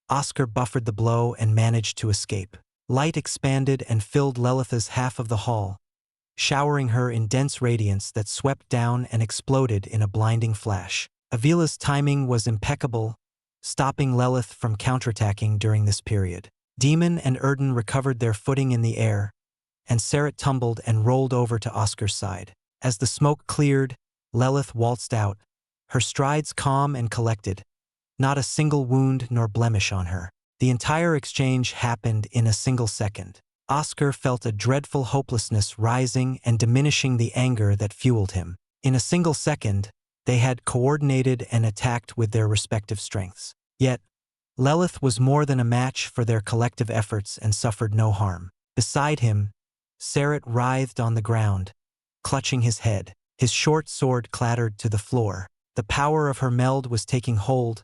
Oscar buffered the blow and managed to escape. Light expanded and filled Lelith's half of the hall, showering her in dense radiance that swept down and exploded in a blinding flash. Avila's timing was impeccable, stopping Lelith from counterattacking during this period. Demon and Erden recovered their footing in the air, and Serah tumbled and rolled over to Oscar's side. As the smoke cleared, Lelith waltzed out, her strides calm and collected, not a single wound nor blemish on her. The entire exchange happened in a single second. Oscar felt a dreadful hopelessness rising and diminishing the anger that fueled him. In a single second, they had coordinated and attacked with their respective strengths. Yet, Leith was more than a match for their collective efforts and suffered no harm. Beside him, Serah writhed on the ground, clutching his head. His short sword clattered to the floor. The power of her meld was taking hold,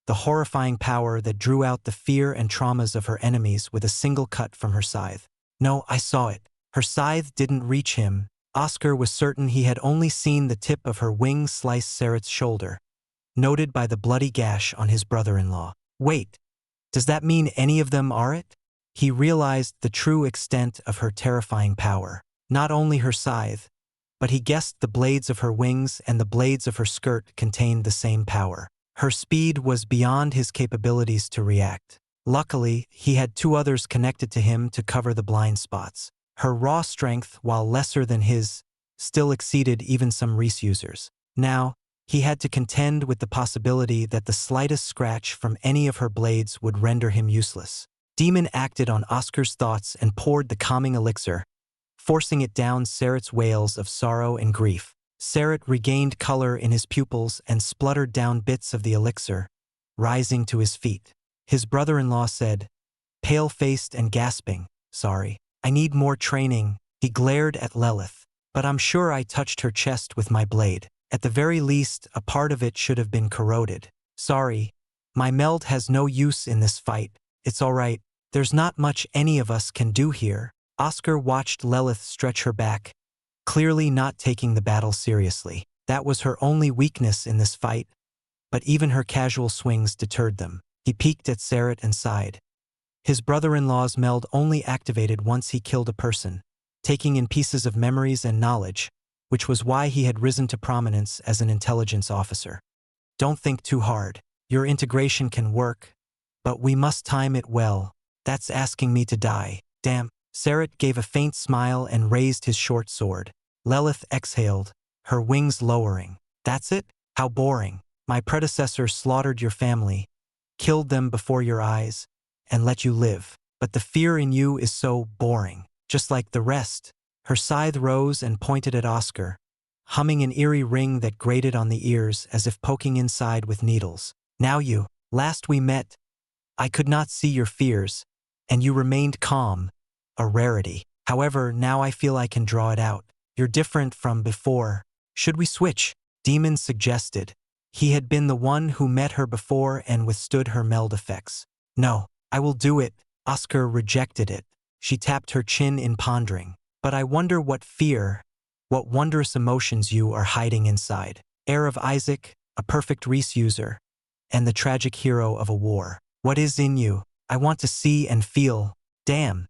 the horrifying power that drew out the fear and traumas of her enemies with a single cut from her scythe. No, I saw it. Her scythe didn't reach him. Oscar was certain he had only seen the tip of her wing slice Serah's shoulder, noted by the bloody gash on his brother-in-law. Wait, does that mean any of them are it? He realized the true extent of her terrifying power. Not only her scythe, but he guessed the blades of her wings and the blades of her skirt contained the same power. Her speed was beyond his capabilities to react. Luckily, he had two others connected to him to cover the blind spots. Her raw strength, while lesser than his, still exceeded even some Reese users. Now, he had to contend with the possibility that the slightest scratch from any of her blades would render him useless. Demon acted on Oscar's thoughts and poured the calming elixir, forcing it down Serah's wails of sorrow and grief. Serah regained color in his pupils and spluttered down bits of the elixir, rising to his feet. His brother-in-law said, pale-faced and gasping, "Sorry, I need more training." He glared at Leith. "But I'm sure I touched her chest with my blade. At the very least, a part of it should have been corroded. Sorry, my meld has no use in this fight. It's all right. There's not much any of us can do here." Oscar watched Leith stretch her back, clearly not taking the battle seriously. That was her only weakness in this fight, but even her casual swings deterred them. He peeked at Serah and sighed. His brother-in-law's meld only activated once he killed a person, taking in pieces of memories and knowledge, which was why he had risen to prominence as an intelligence officer. "Don't think too hard. Your integration can work, but we must time it well. That's asking me to die. Damn." Serah gave a faint smile and raised his short sword. Leith exhaled, her wings lowering. "That's it? How boring. My predecessor slaughtered your family, killed them before your eyes, and let you live. But the fear in you is so boring, just like the rest." Her scythe rose and pointed at Oscar, humming an eerie ring that grated on the ears as if poking inside with needles. Last we met, I could not see your fears, and you remained calm, a rarity. However, now I feel I can draw it out. You're different from before. Should we switch?" Demon suggested. He had been the one who met her before and withstood her meld effects. "No, I will do it." Oscar rejected it. She tapped her chin in pondering. "But I wonder what fear, what wondrous emotions you are hiding inside. Heir of Isaac, a perfect Reese user, and the tragic hero of a war. What is in you? I want to see and feel." "Damn.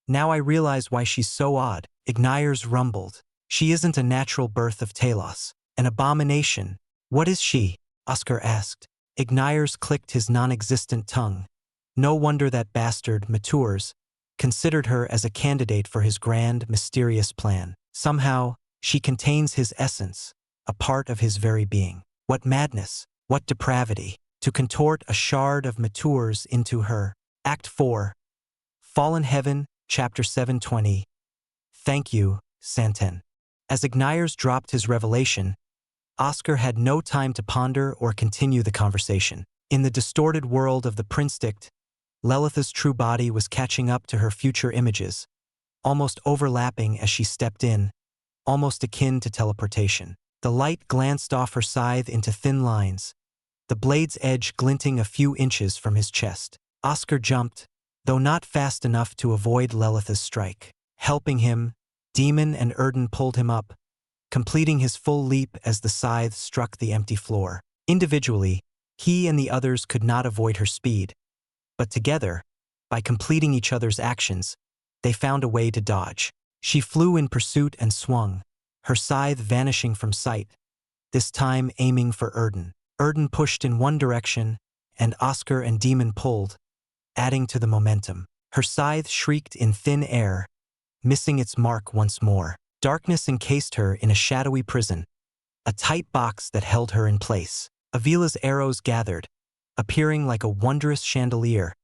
Now I realize why she's so odd." Igniers rumbled. "She isn't a natural birth of Talos. An abomination." "What is she?" Oscar asked. Igniers clicked his non-existent tongue. No wonder that bastard, Matures, considered her as a candidate for his grand, mysterious plan. Somehow, she contains his essence, a part of his very being. What madness, what depravity, to contort a shard of Matures into her. Act 4. Fallen Heaven, Chapter 720. Thank you, Santen. As Igniers dropped his revelation, Oscar had no time to ponder or continue the conversation. In the distorted world of the Prince-Dict, Leith's true body was catching up to her future images, almost overlapping as she stepped in, almost akin to teleportation. The light glanced off her scythe into thin lines, the blade's edge glinting a few inches from his chest. Oscar jumped, though not fast enough to avoid Leith's strike. Helping him, Demon and Erden pulled him up, completing his full leap as the scythe struck the empty floor. Individually, he and the others could not avoid her speed, but together, by completing each other's actions, they found a way to dodge. She flew in pursuit and swung, her scythe vanishing from sight, this time aiming for Erden. Erden pushed in one direction, and Oscar and Demon pulled, adding to the momentum. Her scythe shrieked in thin air, missing its mark once more. Darkness encased her in a shadowy prison, a tight box that held her in place. Avila's arrows gathered, appearing like a wondrous chandelier,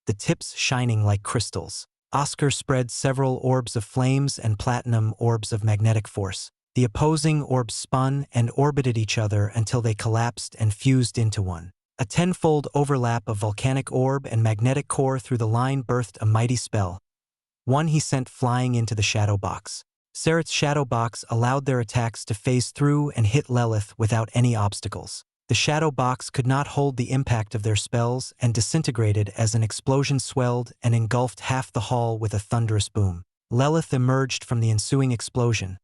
the tips shining like crystals. Oscar spread several orbs of flames and platinum orbs of magnetic force. The opposing orbs spun and orbited each other until they collapsed and fused into one. A tenfold overlap of volcanic orb and magnetic core through the line birthed a mighty spell. One he sent flying into the shadow box. Serah's shadow box allowed their attacks to phase through and hit Leith without any obstacles. The shadow box could not hold the impact of their spells and disintegrated as an explosion swelled and engulfed half the hall with a thunderous boom. Leith emerged from the ensuing explosion,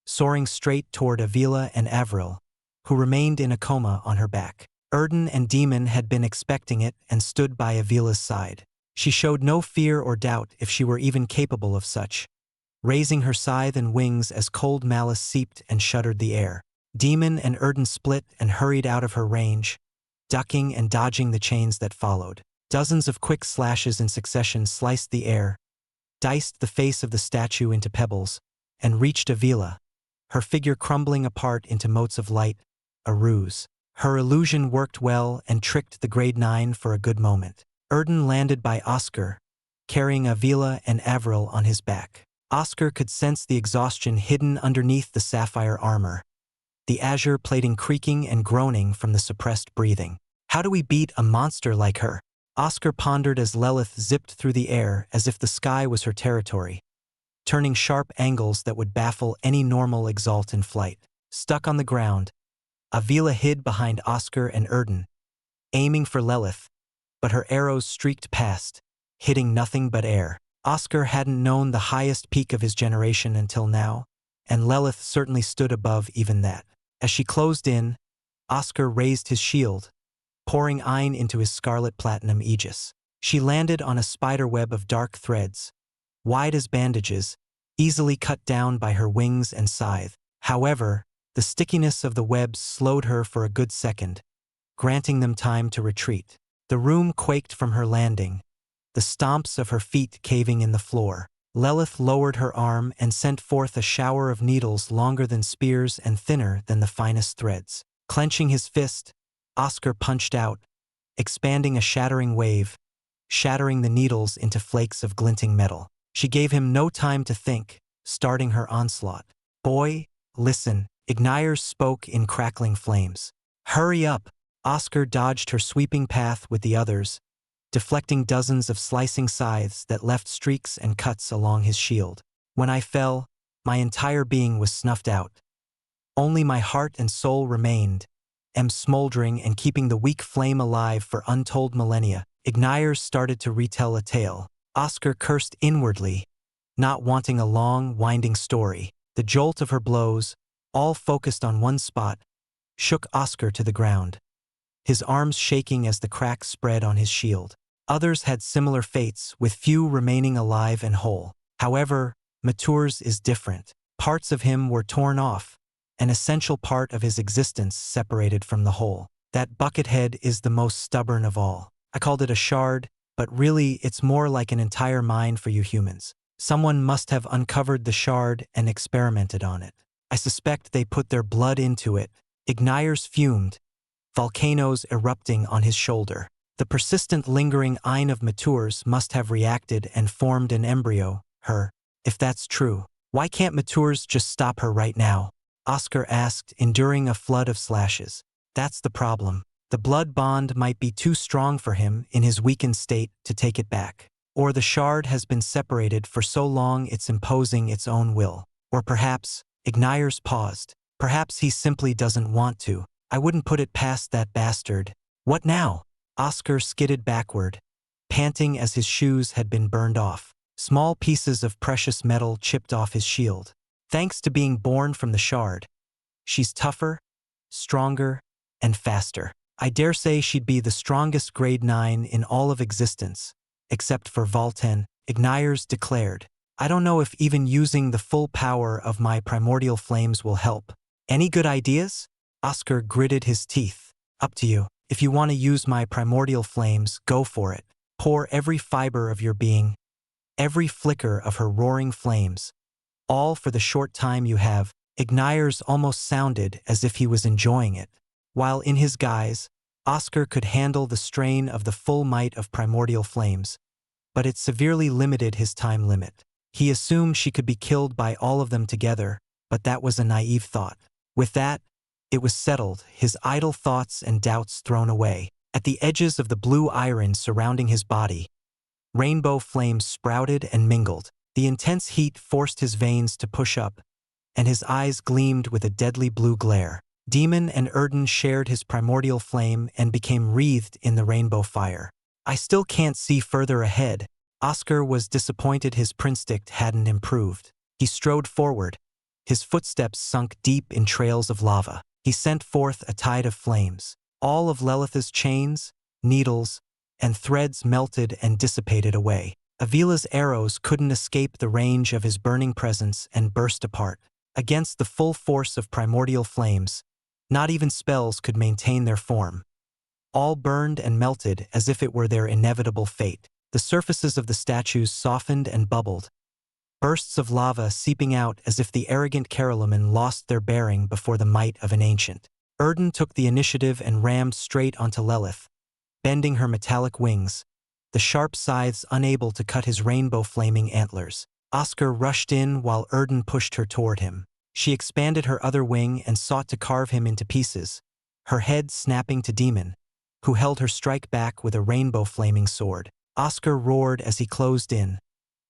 soaring straight toward Avila and Avril, who remained in a coma on her back. Orin and Demon had been expecting it and stood by Avila's side. She showed no fear or doubt if she were even capable of such, raising her scythe and wings as cold malice seeped and shuddered the air. Demon and Orin split and hurried out of her range, ducking and dodging the chains that followed. Dozens of quick slashes in succession sliced the air, diced the face of the statue into pebbles, and reached Avila, her figure crumbling apart into motes of light, a ruse. Her illusion worked well and tricked the grade 9 for a good moment. Orin landed by Oscar, carrying Avila and Avril on his back. Oscar could sense the exhaustion hidden underneath the sapphire armor, the azure plating creaking and groaning from the suppressed breathing. How do we beat a monster like her? Oscar pondered as Leith zipped through the air as if the sky was her territory, turning sharp angles that would baffle any normal Exalt in flight. Stuck on the ground, Avila hid behind Oscar and Orin, aiming for Leith, but her arrows streaked past, hitting nothing but air. Oscar hadn't known the highest peak of his generation until now, and Leith certainly stood above even that. As she closed in, Oscar raised his shield, pouring iron into his scarlet platinum aegis. She landed on a spiderweb of dark threads, wide as bandages, easily cut down by her wings and scythe. However, the stickiness of the webs slowed her for a good second, granting them time to retreat. The room quaked from her landing, the stomps of her feet caving in the floor. Leith lowered her arm and sent forth a shower of needles longer than spears and thinner than the finest threads. Clenching his fist, Oscar punched out, expanding a shattering wave, shattering the needles into flakes of glinting metal. She gave him no time to think, starting her onslaught. "Boy, listen," Ignires spoke in crackling flames. "Hurry up!" Oscar dodged her sweeping path with the others, deflecting dozens of slicing scythes that left streaks and cuts along his shield. When I fell, my entire being was snuffed out. Only my heart and soul remained, smoldering and keeping the weak flame alive for untold millennia. Ignires started to retell a tale. Oscar cursed inwardly, not wanting a long, winding story. The jolt of her blows, all focused on one spot, shook Oscar to the ground, his arms shaking as the cracks spread on his shield. Others had similar fates, with few remaining alive and whole. However, Matur's is different. Parts of him were torn off, an essential part of his existence separated from the whole. That buckethead is the most stubborn of all. I called it a shard, but really it's more like an entire mind for you humans. Someone must have uncovered the shard and experimented on it. I suspect they put their blood into it. Ignires fumed, volcanoes erupting on his shoulder. The persistent lingering Ein of Matur's must have reacted and formed an embryo, her. If that's true, why can't Matur's just stop her right now? Oscar asked, enduring a flood of slashes. That's the problem. The blood bond might be too strong for him in his weakened state to take it back. Or the shard has been separated for so long it's imposing its own will. Or perhaps, Ignires paused. Perhaps he simply doesn't want to. I wouldn't put it past that bastard. What now? Oscar skidded backward, panting as his shoes had been burned off. Small pieces of precious metal chipped off his shield. Thanks to being born from the shard, she's tougher, stronger, and faster. I dare say she'd be the strongest grade 9 in all of existence, except for Valten, Ignires declared. I don't know if even using the full power of my primordial flames will help. Any good ideas? Oscar gritted his teeth. Up to you. If you want to use my primordial flames, go for it. Pour every fiber of your being, every flicker of her roaring flames, all for the short time you have. Ignire's almost sounded as if he was enjoying it. While in his guise, Oscar could handle the strain of the full might of primordial flames, but it severely limited his time limit. He assumed she could be killed by all of them together, but that was a naive thought. With that, it was settled, his idle thoughts and doubts thrown away. At the edges of the blue iron surrounding his body, rainbow flames sprouted and mingled. The intense heat forced his veins to push up, and his eyes gleamed with a deadly blue glare. Demon and Erden shared his primordial flame and became wreathed in the rainbow fire. I still can't see further ahead. Oscar was disappointed his prinstict hadn't improved. He strode forward, his footsteps sunk deep in trails of lava. He sent forth a tide of flames. All of Lelith's chains, needles, and threads melted and dissipated away. Avila's arrows couldn't escape the range of his burning presence and burst apart. Against the full force of primordial flames, not even spells could maintain their form. All burned and melted as if it were their inevitable fate. The surfaces of the statues softened and bubbled, bursts of lava seeping out as if the arrogant Carolaman lost their bearing before the might of an ancient. Erden took the initiative and rammed straight onto Lelith, bending her metallic wings, the sharp scythes unable to cut his rainbow-flaming antlers. Oscar rushed in while Erden pushed her toward him. She expanded her other wing and sought to carve him into pieces, her head snapping to Demon, who held her strike back with a rainbow-flaming sword. Oscar roared as he closed in,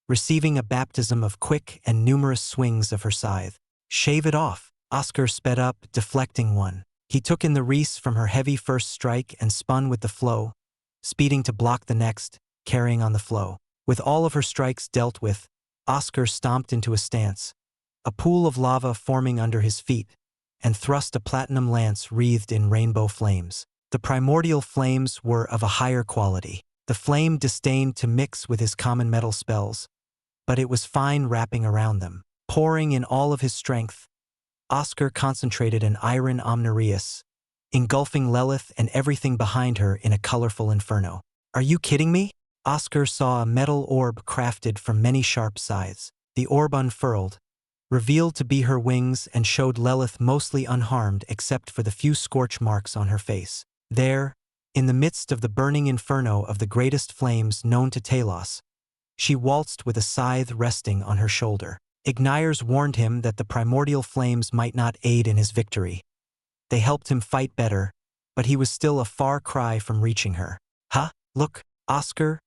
receiving a baptism of quick and numerous swings of her scythe. "Shave it off." Oscar sped up, deflecting one. He took in the wreaths from her heavy first strike and spun with the flow, speeding to block the next, carrying on the flow. With all of her strikes dealt with, Oscar stomped into a stance, a pool of lava forming under his feet, and thrust a platinum lance wreathed in rainbow flames. The primordial flames were of a higher quality. The flame disdained to mix with his common metal spells, but it was fine wrapping around them. Pouring in all of his strength, Oscar concentrated an iron omnireus, engulfing Lelith and everything behind her in a colorful inferno. "Are you kidding me?" Oscar saw a metal orb crafted from many sharp scythes. The orb unfurled, revealed to be her wings, and showed Lelith mostly unharmed except for the few scorch marks on her face. There, in the midst of the burning inferno of the greatest flames known to Talos, she waltzed with a scythe resting on her shoulder. Ignires warned him that the primordial flames might not aid in his victory. They helped him fight better, but he was still a far cry from reaching her. "Huh? Look!" Oscar,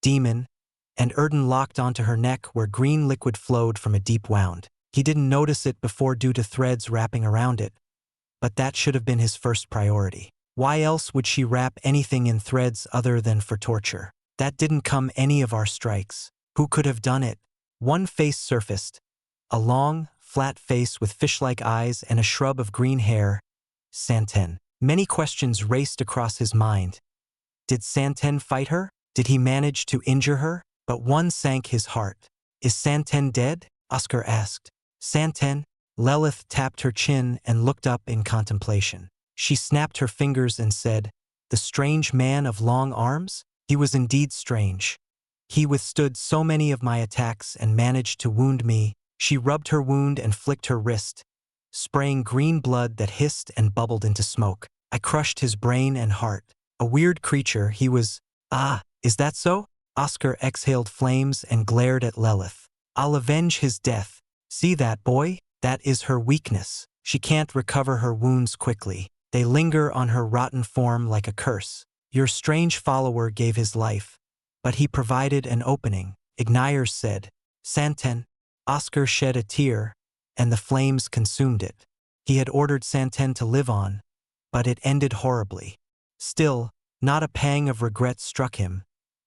Demon, and Erden locked onto her neck where green liquid flowed from a deep wound. He didn't notice it before due to threads wrapping around it, but that should have been his first priority. Why else would she wrap anything in threads other than for torture? That didn't come any of our strikes. Who could have done it? One face surfaced, a long, flat face with fish-like eyes and a shrub of green hair. Santen. Many questions raced across his mind. Did Santen fight her? Did he manage to injure her? But one sank his heart. "Is Santen dead?" Oscar asked. "Santen?" Lelith tapped her chin and looked up in contemplation. She snapped her fingers and said, "The strange man of long arms?" He was indeed strange. He withstood so many of my attacks and managed to wound me. She rubbed her wound and flicked her wrist, spraying green blood that hissed and bubbled into smoke. "I crushed his brain and heart. A weird creature he was." "Ah, is that so?" Oscar exhaled flames and glared at Lelith. "I'll avenge his death. See that, boy? That is her weakness. She can't recover her wounds quickly. They linger on her rotten form like a curse. Your strange follower gave his life, but he provided an opening," Ignire said. "Santen." Oscar shed a tear, and the flames consumed it. He had ordered Santen to live on, but it ended horribly. Still, not a pang of regret struck him,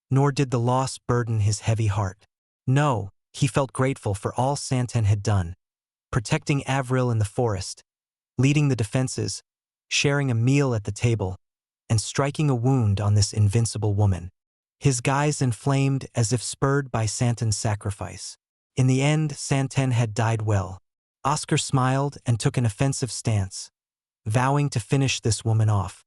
nor did the loss burden his heavy heart. No, he felt grateful for all Santen had done, protecting Avril in the forest, leading the defenses, sharing a meal at the table, and striking a wound on this invincible woman. His guise inflamed as if spurred by Santen's sacrifice. In the end, Santen had died well. Oscar smiled and took an offensive stance, vowing to finish this woman off.